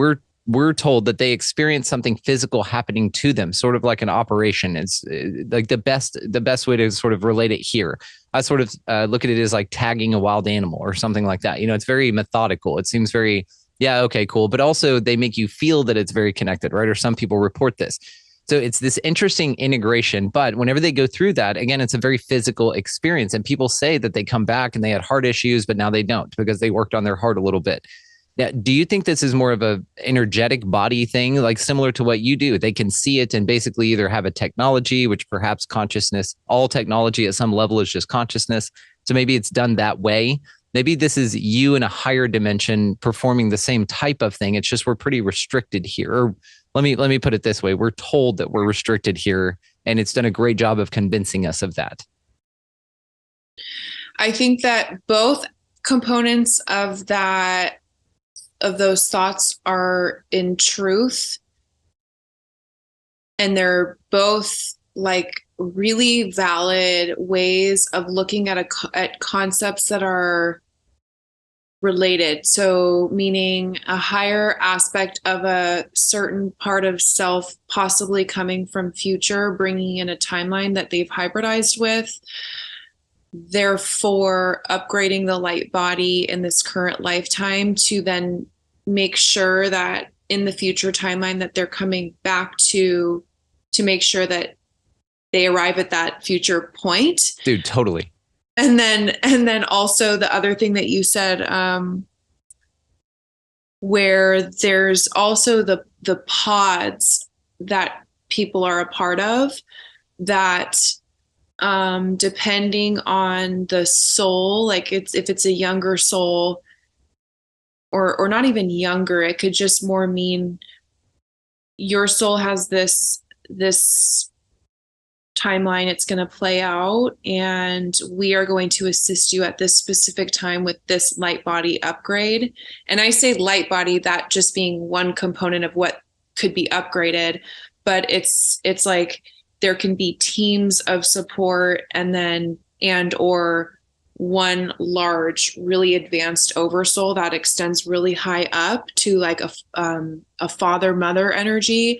we're told that they experience something physical happening to them, sort of like an operation. It's like the best way to sort of relate it here. I sort of look at it as like tagging a wild animal or something like that. It's very methodical. It seems very, yeah, okay, cool. But also they make you feel that it's very connected, right? Or some people report this. So it's this interesting integration, but whenever they go through that, again, it's a very physical experience. And people say that they come back and they had heart issues, but now they don't because they worked on their heart a little bit. Now, do you think this is more of a energetic body thing, like similar to what you do? They can see it and basically either have a technology, which perhaps consciousness, all technology at some level is just consciousness. So maybe it's done that way. Maybe this is you in a higher dimension performing the same type of thing. It's just we're pretty restricted here. Or let me put it this way. We're told that we're restricted here, and it's done a great job of convincing us of that. I think that both components of those thoughts are in truth, and they're both like really valid ways of looking at concepts that are related. So meaning a higher aspect of a certain part of self, possibly coming from future, bringing in a timeline that they've hybridized with, therefore upgrading the light body in this current lifetime to then make sure that in the future timeline that they're coming back to make sure that they arrive at that future point. Dude, totally. And then also the other thing that you said, where there's also the pods that people are a part of, that depending on the soul, like if it's a younger soul, or not even younger, it could just more mean your soul has this timeline it's going to play out, and we are going to assist you at this specific time with this light body upgrade. And I say light body, that just being one component of what could be upgraded, but it's like there can be teams of support, and or one large, really advanced oversoul that extends really high up to like a father mother energy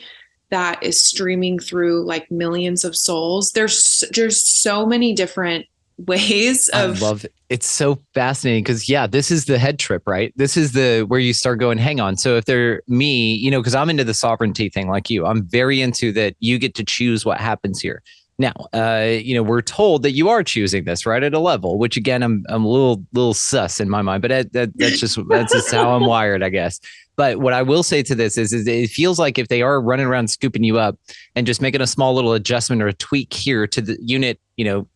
that is streaming through like millions of souls. There's so many different ways of. I love it. It's so fascinating because this is the head trip, right? This is where you start going, hang on. So if they're me, because I'm into the sovereignty thing like you, I'm very into that you get to choose what happens here. Now, we're told that you are choosing this right at a level, which again, I'm a little sus in my mind, but that's just how I'm wired, I guess. But what I will say to this is it feels like if they are running around scooping you up and just making a small little adjustment or a tweak here to the unit,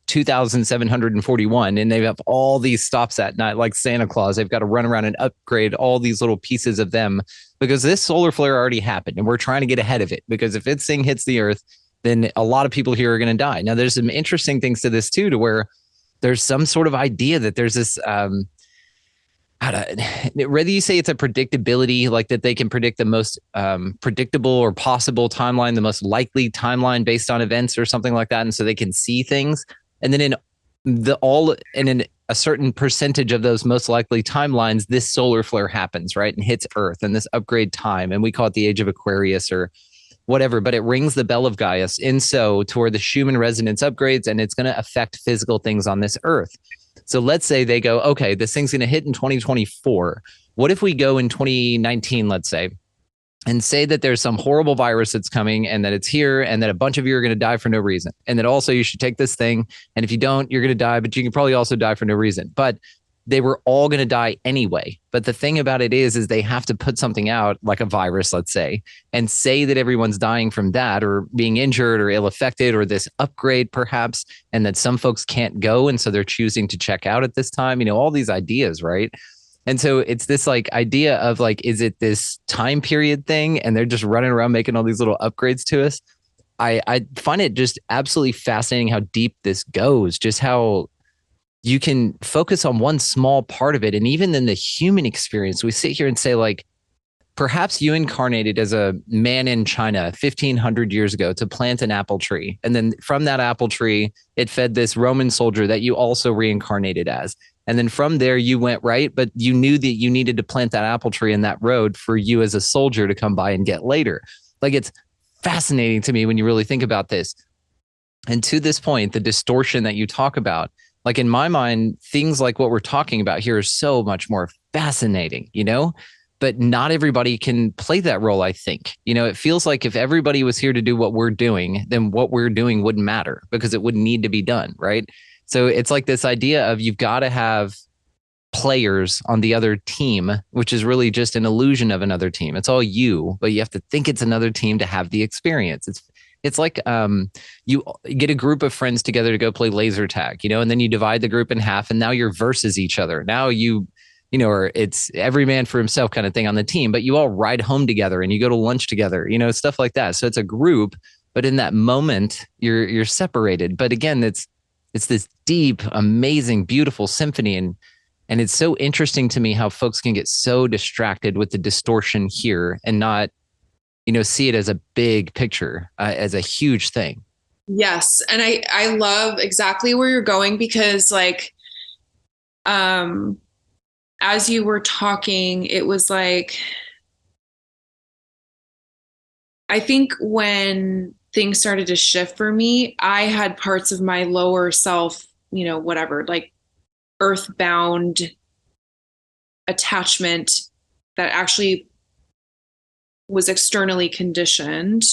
2,741, and they have all these stops at night, like Santa Claus, they've got to run around and upgrade all these little pieces of them because this solar flare already happened and we're trying to get ahead of it, because if this thing hits the earth, then a lot of people here are going to die. Now, there's some interesting things to this too, to where there's some sort of idea that there's this, whether you say it's a predictability, like that they can predict the most predictable or possible timeline, the most likely timeline based on events or something like that. And so they can see things. And then in a certain percentage of those most likely timelines, this solar flare happens, right? And hits Earth and this upgrade time. And we call it the age of Aquarius or whatever, but it rings the bell of Gaius in so to where the Schumann resonance upgrades, and it's going to affect physical things on this Earth. So let's say they go, okay, this thing's going to hit in 2024. What if we go in 2019, let's say, and say that there's some horrible virus that's coming and that it's here and that a bunch of you are going to die for no reason. And that also you should take this thing. And if you don't, you're going to die, but you can probably also die for no reason. But they were all going to die anyway. But the thing about it is they have to put something out like a virus, let's say, and say that everyone's dying from that or being injured or ill-affected or this upgrade perhaps, and that some folks can't go. And so they're choosing to check out at this time, all these ideas, right? And so it's this like idea of like, is it this time period thing? And they're just running around making all these little upgrades to us. I find it just absolutely fascinating how deep this goes, just how you can focus on one small part of it. And even in the human experience, we sit here and say, like, perhaps you incarnated as a man in China 1,500 years ago to plant an apple tree. And then from that apple tree, it fed this Roman soldier that you also reincarnated as. And then from there you went, right? But you knew that you needed to plant that apple tree in that road for you as a soldier to come by and get later. Like, it's fascinating to me when you really think about this. And to this point, the distortion that you talk about, like in my mind, things like what we're talking about here are so much more fascinating, but not everybody can play that role, I think. It feels like if everybody was here to do what we're doing, then what we're doing wouldn't matter because it wouldn't need to be done, right? So it's like this idea of you've got to have players on the other team, which is really just an illusion of another team. It's all you, but you have to think it's another team to have the experience. It's like you get a group of friends together to go play laser tag, and then you divide the group in half and now you're versus each other. Now or it's every man for himself kind of thing on the team, but you all ride home together and you go to lunch together, stuff like that. So it's a group, but in that moment you're separated. But again, it's this deep, amazing, beautiful symphony. And it's so interesting to me how folks can get so distracted with the distortion here and not see it as a big picture, as a huge thing. Yes. And I love exactly where you're going because like, as you were talking, it was like, I think when things started to shift for me, I had parts of my lower self, whatever, like earthbound attachment that actually was externally conditioned,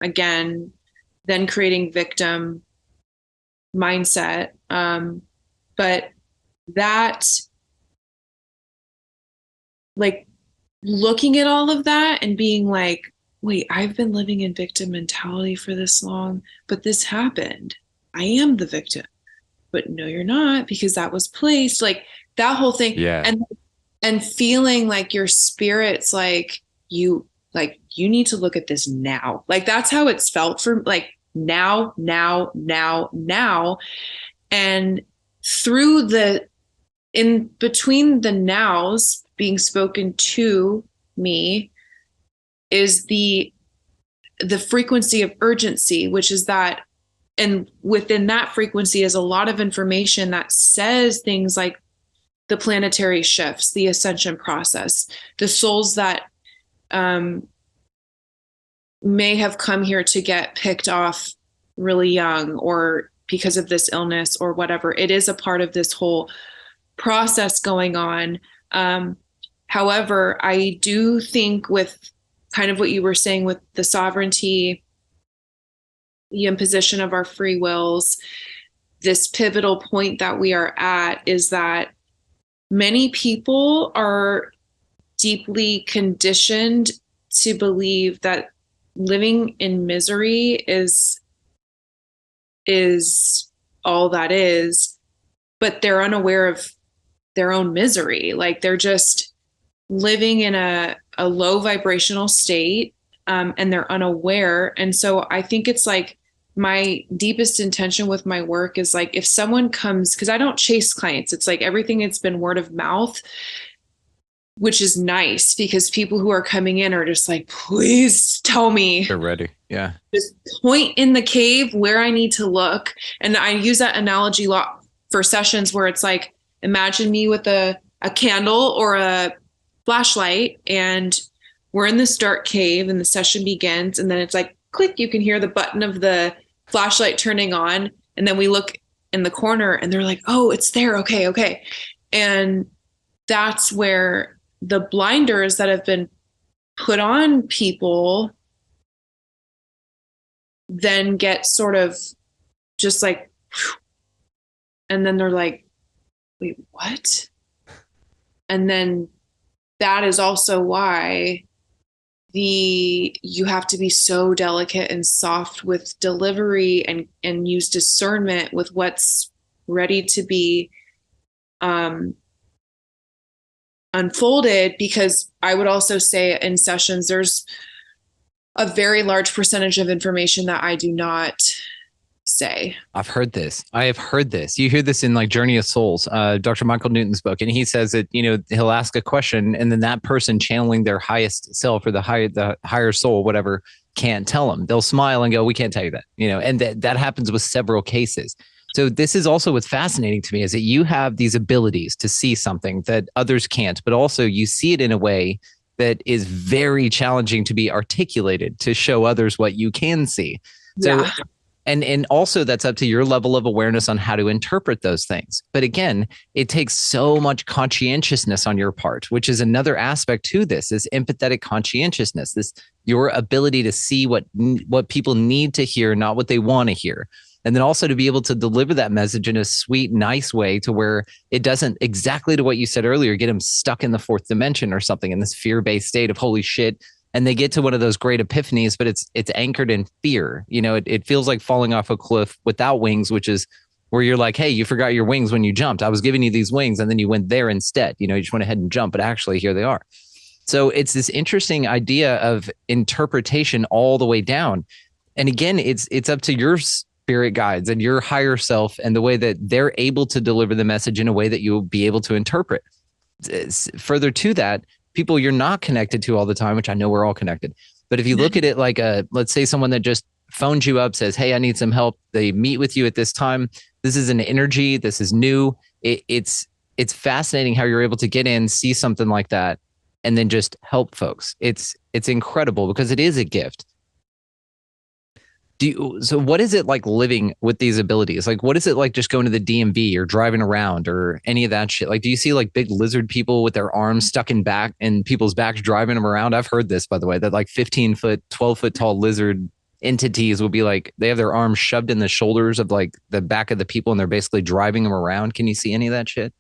again, then creating victim mindset. But that, like, looking at all of that and being like, wait, I've been living in victim mentality for this long, but this happened. I am the victim. But no, you're not, because that was placed, like that whole thing. Yeah. And feeling like your spirit's like, you need to look at this now. Like that's how it's felt for like now. And through in between the nows being spoken to me is the frequency of urgency, which is that, and within that frequency is a lot of information that says things like the planetary shifts, the ascension process, the souls that may have come here to get picked off really young or because of this illness or whatever. It is a part of this whole process going on. However, I do think with kind of what you were saying with the sovereignty the imposition of our free wills, this pivotal point that we are at is that many people are deeply conditioned to believe that living in misery is all that is, but they're unaware of their own misery. Like they're just living in a low vibrational state, and they're unaware. And so I think it's like my deepest intention with my work is like, if someone comes, because I don't chase clients, it's like everything, it's been word of mouth, which is nice because people who are coming in are just like, please tell me. They're ready. Yeah. Just point in the cave where I need to look. And I use that analogy a lot for sessions where it's like, imagine me with a candle or a flashlight, and we're in this dark cave and the session begins. And then it's like, click, you can hear the button of the flashlight turning on. And then we look in the corner and they're like, oh, it's there. Okay. Okay. And that's where the blinders that have been put on people then get sort of just like, and then they're like, wait, what? And then that is also why you have to be so delicate and soft with delivery and use discernment with what's ready to be unfolded, because I would also say in sessions, there's a very large percentage of information that I do not say. I've heard this. I have heard this. You hear this in like Journey of Souls, Dr. Michael Newton's book. And he says that, he'll ask a question and then that person channeling their highest self or the higher soul, whatever, can't tell them. They'll smile and go, we can't tell you that, and that happens with several cases. So this is also what's fascinating to me is that you have these abilities to see something that others can't, but also you see it in a way that is very challenging to be articulated to show others what you can see. So, Yeah. And also that's up to your level of awareness on how to interpret those things. But again, it takes so much conscientiousness on your part, which is another aspect to this, is empathetic conscientiousness, this your ability to see what people need to hear, not what they want to hear. And then also to be able to deliver that message in a sweet, nice way to where it doesn't, exactly to what you said earlier, get them stuck in the fourth dimension or something in this fear-based state of holy shit. And they get to one of those great epiphanies, but it's anchored in fear. It feels like falling off a cliff without wings, which is where you're like, hey, you forgot your wings when you jumped. I was giving you these wings and then you went there instead. You just went ahead and jumped, but actually here they are. So it's this interesting idea of interpretation all the way down. And again, it's up to your spirit guides and your higher self and the way that they're able to deliver the message in a way that you'll be able to interpret. Further to that, people you're not connected to all the time, which I know we're all connected. But if you look at it like let's say someone that just phones you up, says, hey, I need some help. They meet with you at this time. This is an energy. This is new. It's fascinating how you're able to get in, see something like that, and then just help folks. It's incredible because it is a gift. So what is it like living with these abilities? Like, what is it like just going to the DMV or driving around or any of that shit? Like, do you see like big lizard people with their arms stuck in people's backs driving them around? I've heard this, by the way, that like 15-foot, 12-foot tall lizard entities will be like, they have their arms shoved in the shoulders of like the back of the people and they're basically driving them around. Can you see any of that shit?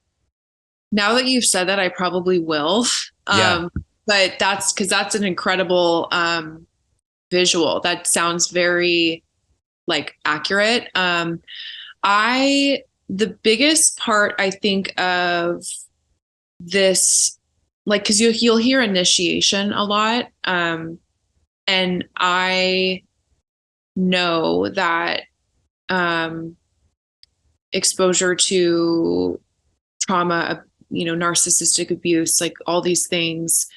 Now that you've said that, I probably will. Yeah. But that's because that's an incredible visual. That sounds very like accurate. The biggest part I think of this, like, because you'll hear initiation a lot, and I know that exposure to trauma, narcissistic abuse, like all these things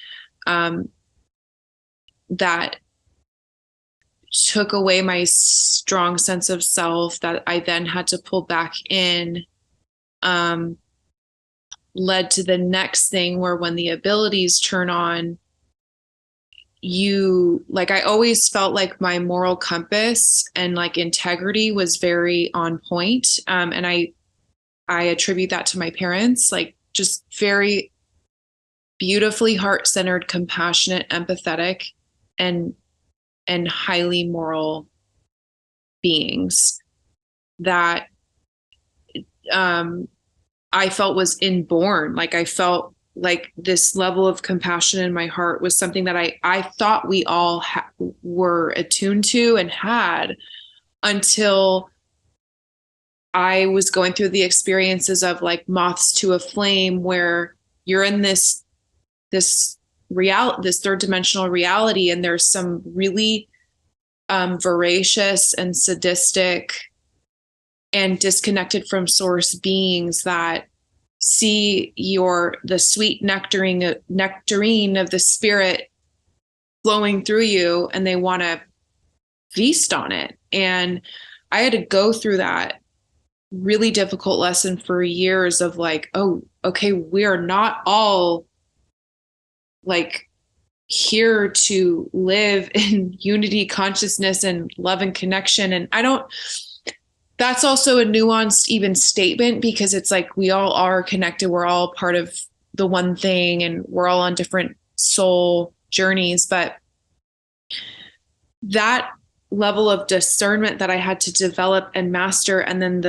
that took away my strong sense of self that I then had to pull back in, led to the next thing where when the abilities turn on, I always felt like my moral compass and like integrity was very on point. And I attribute that to my parents, like just very beautifully heart-centered, compassionate, empathetic, and highly moral beings that I felt was inborn. Like I felt like this level of compassion in my heart was something that I thought we all were attuned to and had, until I was going through the experiences of like moths to a flame, where you're in this third dimensional reality, and there's some really voracious and sadistic and disconnected from source beings that see the sweet nectarine of the spirit flowing through you, and they want to feast on it. And I had to go through that really difficult lesson for years of like, oh, okay, we're not all like here to live in unity, consciousness, and love and connection. And that's also a nuanced even statement, because it's like we all are connected. We're all part of the one thing, and we're all on different soul journeys. But that level of discernment that I had to develop and master, and then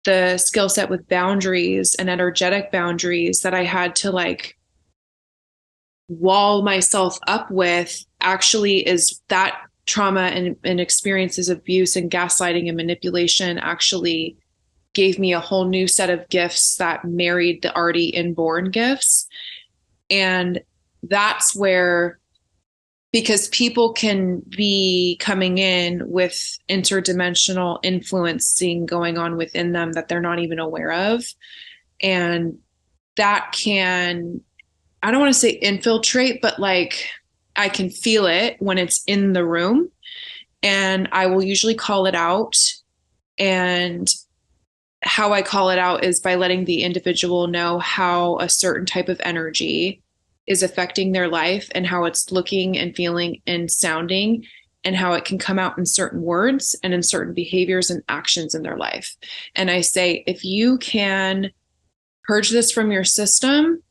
the skill set with boundaries and energetic boundaries that I had to like wall myself up with, actually is that trauma and experiences of abuse and gaslighting and manipulation actually gave me a whole new set of gifts that married the already inborn gifts. And that's where, because people can be coming in with interdimensional influencing going on within them that they're not even aware of. And that can, I don't want to say infiltrate, but like I can feel it when it's in the room, and I will usually call it out. And how I call it out is by letting the individual know how a certain type of energy is affecting their life, and how it's looking and feeling and sounding, and how it can come out in certain words and in certain behaviors and actions in their life. And I say, if you can purge this from your system,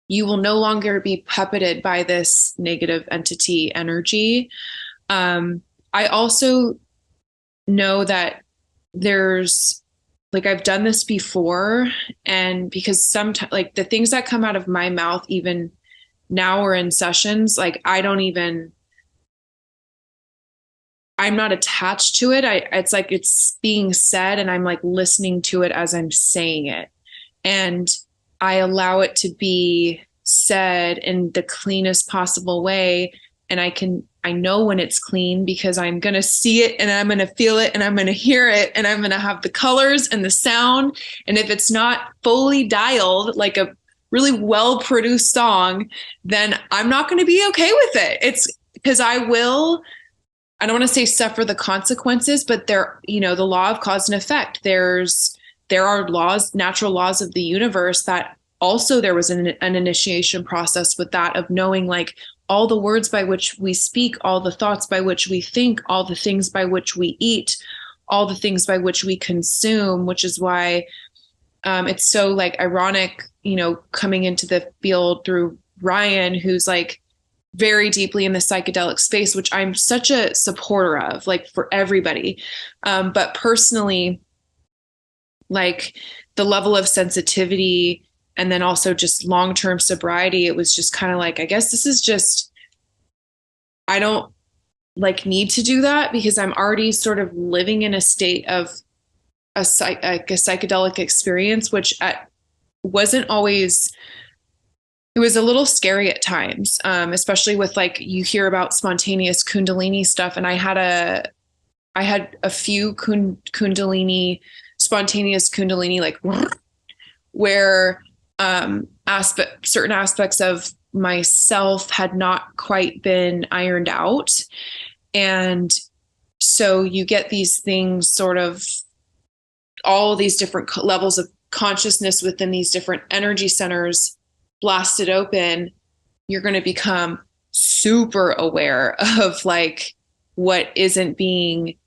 you will no longer be puppeted by this negative entity energy. I also know that there's, like, I've done this before, and because sometimes, like, the things that come out of my mouth, even now or in sessions, like, I'm not attached to it. It's like it's being said, and I'm like listening to it as I'm saying it. And I allow it to be said in the cleanest possible way. And I know when it's clean, because I'm going to see it, and I'm going to feel it, and I'm going to hear it, and I'm going to have the colors and the sound. And if it's not fully dialed, like a really well-produced song, then I'm not going to be okay with it. It's because I don't want to say suffer the consequences, but the law of cause and effect, there are laws, natural laws of the universe, that also there was an initiation process with that, of knowing, like, all the words by which we speak, all the thoughts by which we think, all the things by which we eat, all the things by which we consume, which is why it's so, like, ironic, coming into the field through Ryan, who's like very deeply in the psychedelic space, which I'm such a supporter of, like, for everybody. But personally, like, the level of sensitivity, and then also just long-term sobriety, it was just kind of like, I guess this is just, I don't need to do that, because I'm already sort of living in a state of a psychedelic experience, which wasn't always, it was a little scary at times, especially with, like, you hear about spontaneous Kundalini stuff. And I had a few spontaneous Kundalini, like, where certain aspects of myself had not quite been ironed out. And so you get these things, sort of all of these different levels of consciousness within these different energy centers blasted open. You're going to become super aware of, like, what isn't being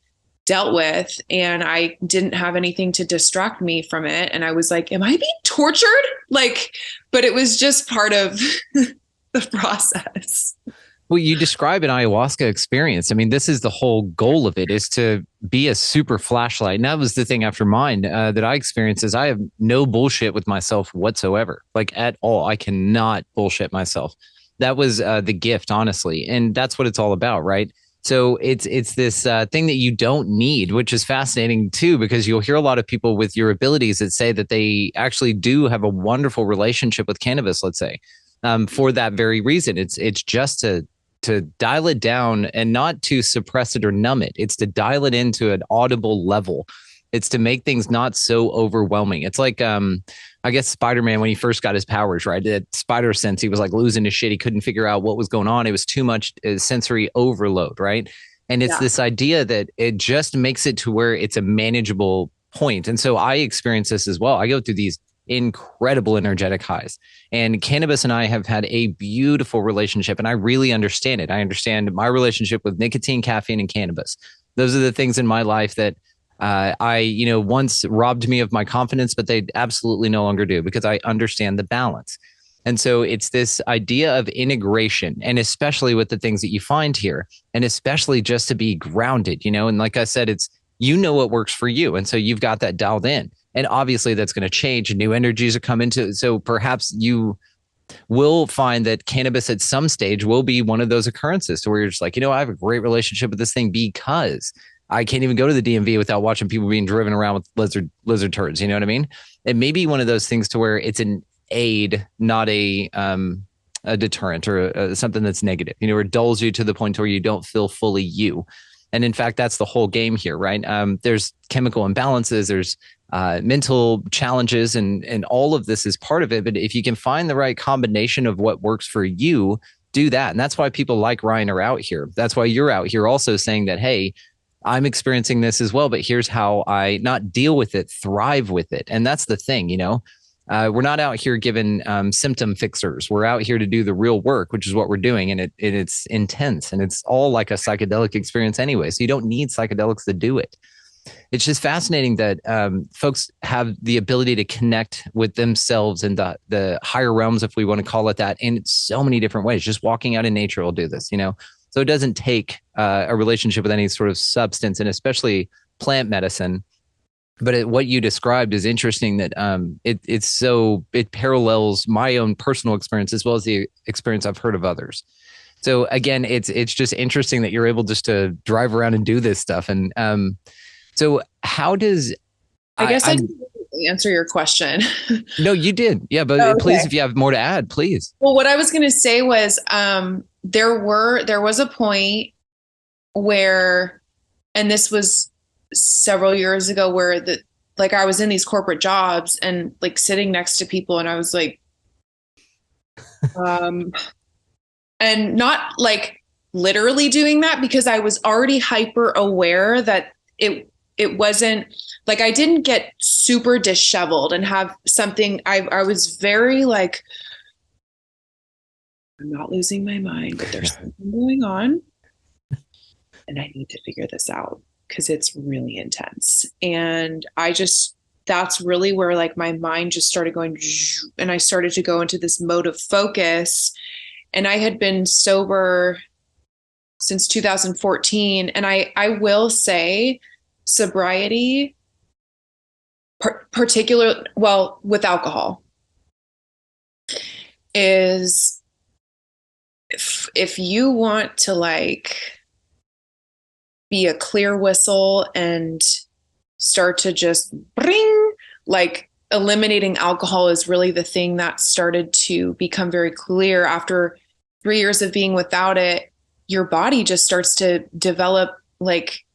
dealt with. And I didn't have anything to distract me from it. And I was like, am I being tortured? Like, but it was just part of the process. Well, you describe an ayahuasca experience. I mean, this is the whole goal of it, is to be a super flashlight. And that was the thing after mine that I experienced, is I have no bullshit with myself whatsoever, like at all. I cannot bullshit myself. That was the gift, honestly. And that's what it's all about, right? So it's this thing that you don't need, which is fascinating too, because you'll hear a lot of people with your abilities that say that they actually do have a wonderful relationship with cannabis, let's say, for that very reason. It's just to dial it down and not to suppress it or numb it. It's to dial it into an audible level. It's to make things not so overwhelming. It's like, I guess Spider-Man, when he first got his powers, right? That spider sense, he was like losing his shit. He couldn't figure out what was going on. It was too much sensory overload, right? And it's this idea that it just makes it to where it's a manageable point. And so I experience this as well. I go through these incredible energetic highs, and cannabis and I have had a beautiful relationship, and I really understand it. I understand my relationship with nicotine, caffeine, and cannabis. Those are the things in my life that once robbed me of my confidence, but they absolutely no longer do, because I understand the balance. And so it's this idea of integration, and especially with the things that you find here, and especially just to be grounded, and like I said, it's, what works for you. And so you've got that dialed in. And obviously that's going to change, and new energies are coming to. So perhaps you will find that cannabis at some stage will be one of those occurrences to where you're just like, I have a great relationship with this thing because I can't even go to the DMV without watching people being driven around with lizard turds. You know what I mean? It may be one of those things to where it's an aid, not a deterrent or something that's negative, or dulls you to the point where you don't feel fully you. And in fact, that's the whole game here, right? There's chemical imbalances, there's mental challenges, and all of this is part of it. But if you can find the right combination of what works for you, do that. And that's why people like Ryan are out here. That's why you're out here also saying that, hey, I'm experiencing this as well, but here's how I not deal with it, thrive with it. And that's the thing, we're not out here giving symptom fixers. We're out here to do the real work, which is what we're doing. And it's intense, and it's all like a psychedelic experience anyway. So you don't need psychedelics to do it. It's just fascinating that folks have the ability to connect with themselves and the higher realms, if we want to call it that, in so many different ways. Just walking out in nature will do this, So it doesn't take a relationship with any sort of substance, and especially plant medicine. But what you described is interesting, that it parallels my own personal experience as well as the experience I've heard of others. So again, it's just interesting that you're able just to drive around and do this stuff. And so how does I guess I didn't answer your question. No, you did. Yeah, but okay. Please, if you have more to add, please. Well, what I was going to say was there was a point where, and this was several years ago, where I was in these corporate jobs and like sitting next to people, and I was like, and not like literally doing that, because I was already hyper aware that it wasn't like, I didn't get super disheveled and have something. I was very like, I'm not losing my mind, but there's something going on, and I need to figure this out, because it's really intense. And that's really where like my mind just started going, and I started to go into this mode of focus. And I had been sober since 2014. And I will say sobriety, with alcohol, is if you want to like be a clear whistle and start to just bring, like, eliminating alcohol is really the thing that started to become very clear. After 3 years of being without it, your body just starts to develop, like,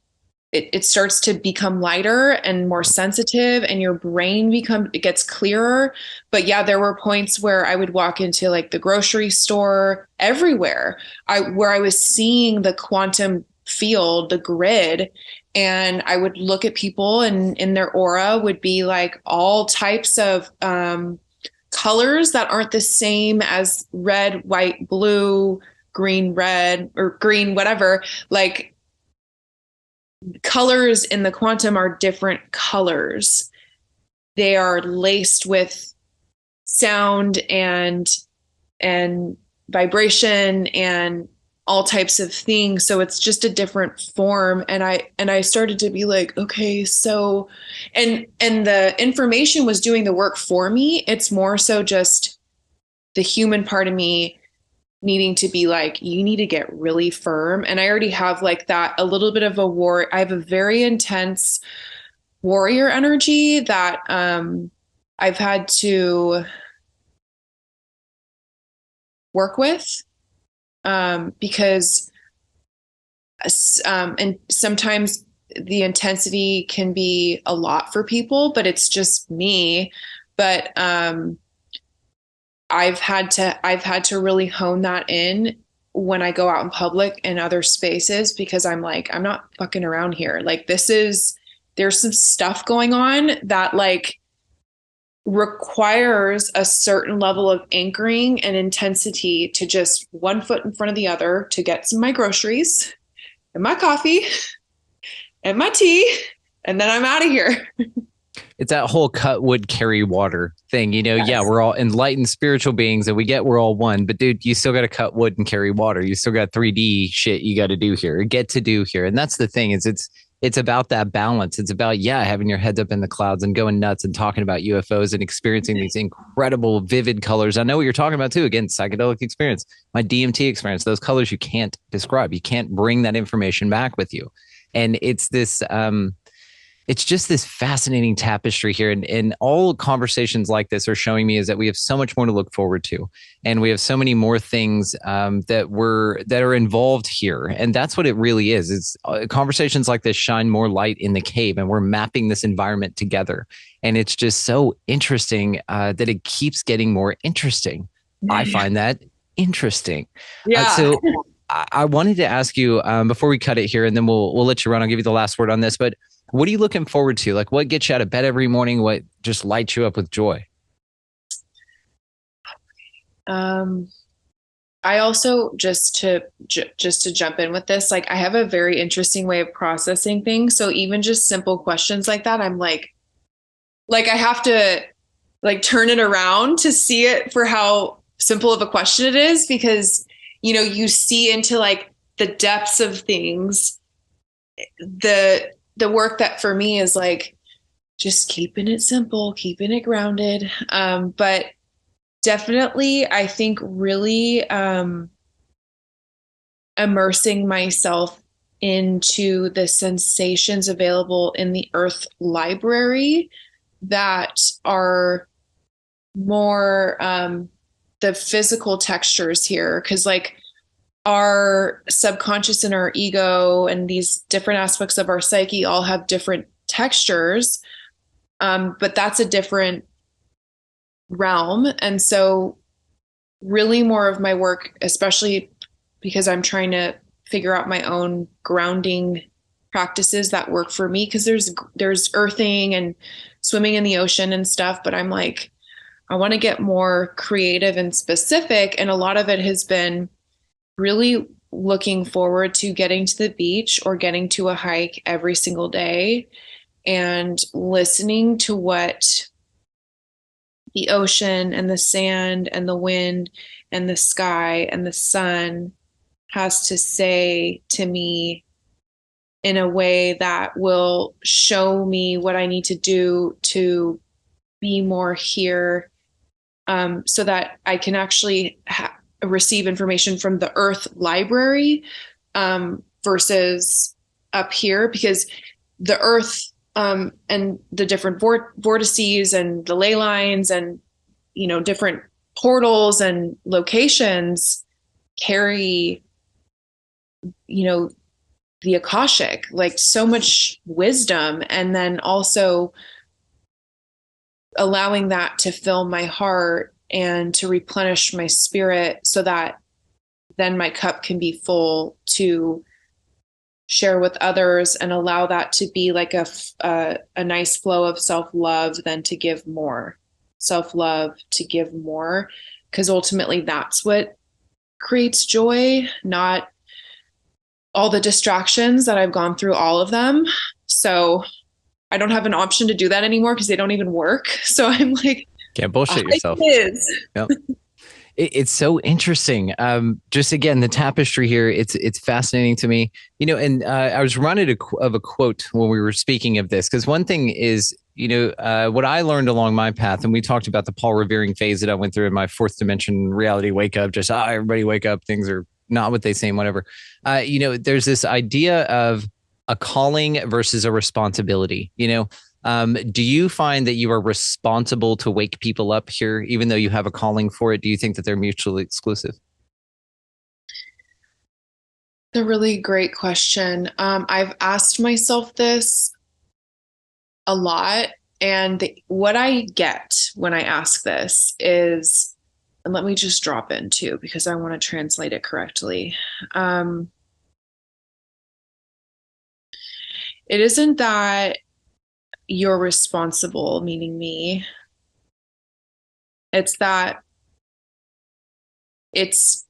it starts to become lighter and more sensitive, and your brain gets clearer. But yeah, there were points where I would walk into like the grocery store, everywhere, where I was seeing the quantum field, the grid, and I would look at people, and in their aura would be like all types of colors that aren't the same as red, white, blue, green, red, or green, whatever. Like, colors in the quantum are different colors. They are laced with sound and vibration and all types of things. So it's just a different form. And I started to be like, okay, so, and the information was doing the work for me. It's more so just the human part of me needing to be like, you need to get really firm. And I already have like that, a little bit of I have a very intense warrior energy that I've had to work with because and sometimes the intensity can be a lot for people, but it's just me. But I've had to really hone that in when I go out in public and other spaces, because I'm like, I'm not fucking around here. Like, there's some stuff going on that like requires a certain level of anchoring and intensity to just one foot in front of the other to get some of my groceries and my coffee and my tea, and then I'm out of here. It's that whole cut wood, carry water thing. Yes. Yeah, we're all enlightened spiritual beings and we're all one. But dude, you still got to cut wood and carry water. You still got 3D shit you got to do here, get to do here. And that's the thing, is it's about that balance. It's about, having your heads up in the clouds and going nuts and talking about UFOs and experiencing these incredible, vivid colors. I know what you're talking about too. Again, psychedelic experience, my DMT experience, those colors you can't describe. You can't bring that information back with you. And it's this, it's just this fascinating tapestry here. And all conversations like this are showing me is that we have so much more to look forward to. And we have so many more things that are involved here. And that's what it really is. It's conversations like this shine more light in the cave, and we're mapping this environment together. And it's just so interesting that it keeps getting more interesting. I find that interesting. Yeah. So I wanted to ask you before we cut it here, and then we'll let you run. I'll give you the last word on this, but what are you looking forward to? Like, what gets you out of bed every morning? What just lights you up with joy? I also, just to jump in with this, like, I have a very interesting way of processing things. So even just simple questions like that, I'm like I have to like turn it around to see it for how simple of a question it is, because, you see into like the depths of things. The work that for me is like just keeping it simple, keeping it grounded. But definitely, I think really immersing myself into the sensations available in the Earth Library that are more the physical textures here. Because like our subconscious and our ego and these different aspects of our psyche all have different textures, but that's a different realm. And so really more of my work, especially because I'm trying to figure out my own grounding practices that work for me, because there's earthing and swimming in the ocean and stuff, but I'm like, I want to get more creative and specific. And a lot of it has been really looking forward to getting to the beach or getting to a hike every single day and listening to what the ocean and the sand and the wind and the sky and the sun has to say to me in a way that will show me what I need to do to be more here, so that I can actually receive information from the Earth Library versus up here, because the Earth and the different vortices and the ley lines and different portals and locations carry the Akashic, like so much wisdom, and then also allowing that to fill my heart and to replenish my spirit, so that then my cup can be full to share with others and allow that to be like a nice flow of self-love, then to give more self-love, to give more, because ultimately that's what creates joy, not all the distractions that I've gone through, all of them. So I don't have an option to do that anymore because they don't even work. So I'm like, Can't bullshit yourself. It is. Yep. It's so interesting. Just again, the tapestry here, it's fascinating to me. And I was reminded of a quote when we were speaking of this, because one thing is, what I learned along my path, and we talked about the Paul revering phase that I went through in my fourth dimension reality wake up, just everybody wake up, things are not what they seem, whatever. There's this idea of a calling versus a responsibility. Do you find that you are responsible to wake people up here, even though you have a calling for it? Do you think that they're mutually exclusive? A really great question. I've asked myself this a lot, and what I get when I ask this is, and let me just drop in too, because I want to translate it correctly. It isn't that you're responsible, meaning me. It's that it's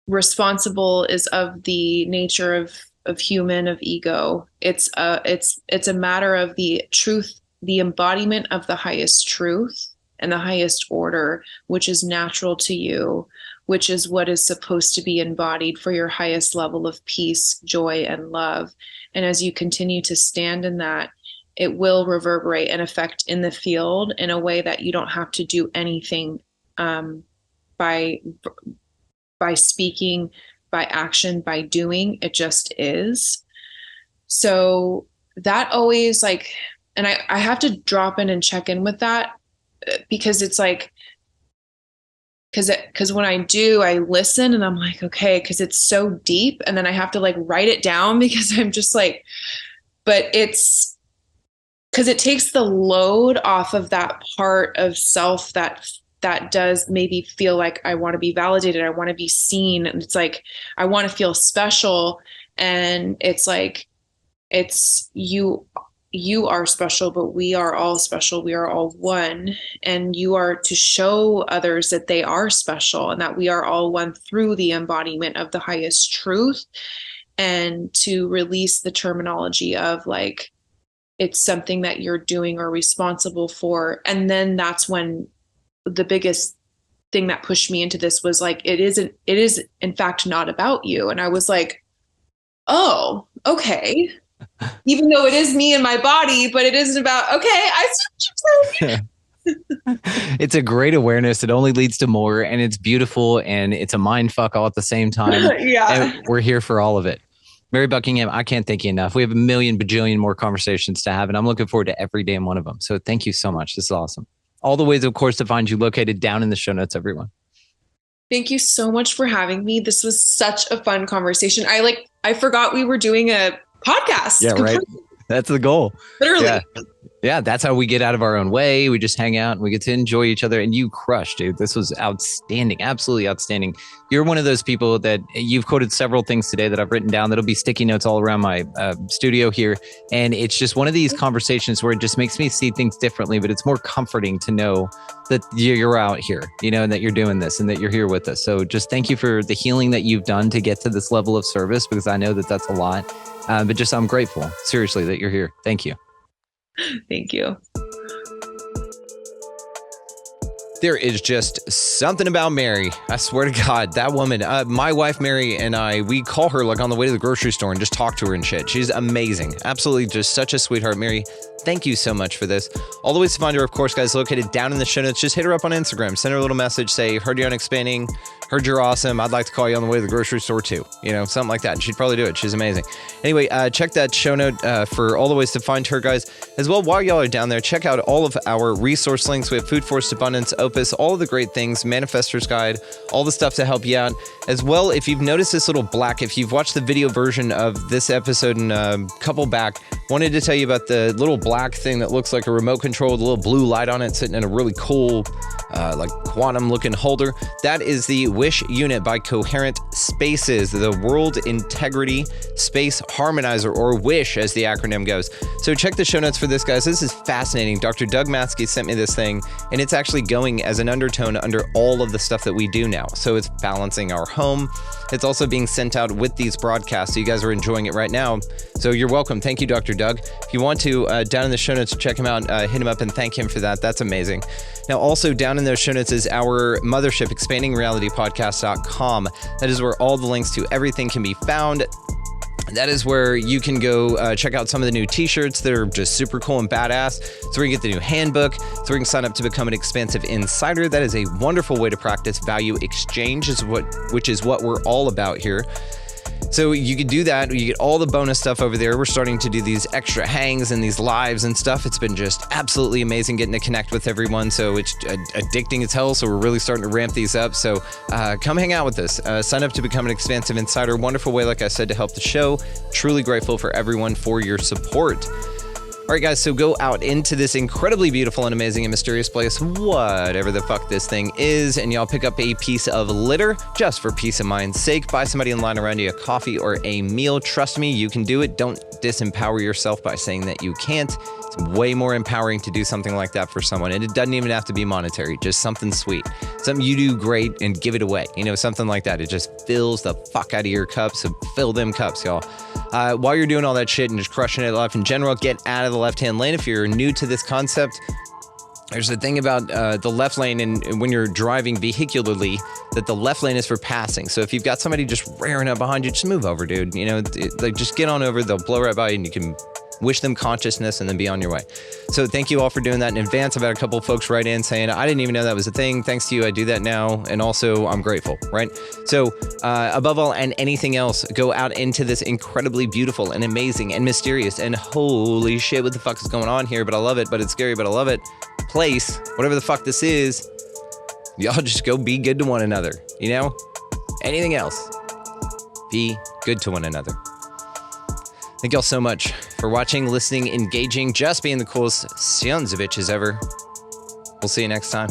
responsible is of the nature of human, of ego. It's a matter of the truth, the embodiment of the highest truth and the highest order, which is natural to you, which is what is supposed to be embodied for your highest level of peace, joy, and love. And as you continue to stand in that, it will reverberate and affect in the field in a way that you don't have to do anything by speaking, by action, by doing. It just is. So that always and I have to drop in and check in with that, because it's because when I do, I listen and I'm like, okay, because it's so deep, and then I have to write it down, because I'm just but it's because it takes the load off of that part of self that does maybe feel like I want to be validated, I want to be seen, and it's I want to feel special, and it's you are special, but we are all special. We are all one. And you are to show others that they are special and that we are all one through the embodiment of the highest truth, and to release the terminology of it's something that you're doing or responsible for. And then that's when the biggest thing that pushed me into this was it is in fact not about you. And I was oh, okay. Even though it is me and my body, but it isn't about, okay, I see what you're saying. It's a great awareness. It only leads to more, and it's beautiful, and it's a mind fuck all at the same time. Yeah. And we're here for all of it. Mary Buckingham, I can't thank you enough. We have a million bajillion more conversations to have, and I'm looking forward to every damn one of them. So thank you so much. This is awesome. All the ways, of course, to find you located down in the show notes, everyone. Thank you so much for having me. This was such a fun conversation. I forgot we were doing a podcast. Yeah, right. That's the goal. Literally. Yeah, that's how we get out of our own way. We just hang out and we get to enjoy each other. And you crushed, dude. This was outstanding. Absolutely outstanding. You're one of those people that you've quoted several things today that I've written down. That'll be sticky notes all around my studio here. And it's just one of these conversations where it just makes me see things differently, but it's more comforting to know that you're out here, and that you're doing this and that you're here with us. So just thank you for the healing that you've done to get to this level of service, because I know that that's a lot. But just I'm grateful, seriously, that you're here. Thank you. Thank you. There is just something about Mary. I swear to God, that woman, my wife, Mary, and I, we call her on the way to the grocery store and just talk to her and shit. She's amazing. Absolutely just such a sweetheart. Mary, thank you so much for this. All the ways to find her, of course, guys, located down in the show notes. Just hit her up on Instagram. Send her a little message. Say, heard you on Expanding. Heard you're awesome. I'd like to call you on the way to the grocery store too. Something like that. And she'd probably do it. She's amazing. Anyway, check that show note for all the ways to find her, guys. As well, while y'all are down there, check out all of our resource links. We have Food Force Abundance, Opus, all of the great things, Manifestor's Guide, all the stuff to help you out. As well, if you've noticed this little black, if you've watched the video version of this episode and a couple back, wanted to tell you about the little black thing that looks like a remote control with a little blue light on it sitting in a really cool, quantum looking holder. That is the Wish Unit by Coherent Spaces, the World Integrity Space Harmonizer, or WISH as the acronym goes. So check the show notes for this, guys. This is fascinating. Dr. Doug Maskey sent me this thing, and it's actually going as an undertone under all of the stuff that we do now. So it's balancing our home. It's also being sent out with these broadcasts, so you guys are enjoying it right now. So you're welcome. Thank you, Dr. Doug. If you want to, down in the show notes, check him out, hit him up and thank him for that. That's amazing. Now, also down in those show notes is our mothership, expandingrealitypodcast.com. That is where all the links to everything can be found. That is where you can go check out some of the new t-shirts that are just super cool and badass. It's where you get the new handbook. It's where you can sign up to become an expansive insider. That is a wonderful way to practice value exchange, which is what we're all about here. So you could do that. You get all the bonus stuff over there. We're starting to do these extra hangs and these lives and stuff. It's been just absolutely amazing getting to connect with everyone. So it's addicting as hell. So we're really starting to ramp these up. So come hang out with us. Sign up to become an expansive insider. Wonderful way, like I said, to help the show. Truly grateful for everyone for your support. All right, guys, so go out into this incredibly beautiful and amazing and mysterious place, whatever the fuck this thing is, and y'all pick up a piece of litter just for peace of mind's sake. Buy somebody in line around you a coffee or a meal. Trust me, you can do it. Don't disempower yourself by saying that you can't. It's way more empowering to do something like that for someone, and it doesn't even have to be monetary, just something sweet. Something you do great and give it away. You know, something like that. It just fills the fuck out of your cups, so fill them cups, y'all. While you're doing all that shit and just crushing it life in general, get out of the left-hand lane. If you're new to this concept, there's the thing about the left lane, and when you're driving vehicularly, that the left lane is for passing. So if you've got somebody just rearing up behind you, just move over, dude. You know, like just get on over. They'll blow right by you, and you can wish them consciousness and then be on your way. So thank you all for doing that in advance. I've had a couple of folks write in saying, I didn't even know that was a thing. Thanks to you, I do that now. And also I'm grateful, right? So above all and anything else, go out into this incredibly beautiful and amazing and mysterious and holy shit, what the fuck is going on here? But I love it, but it's scary, but I love it. Place, whatever the fuck this is, y'all just go be good to one another, you know? Anything else, be good to one another. Thank y'all so much for watching, listening, engaging, just being the coolest sons of bitches ever. We'll see you next time.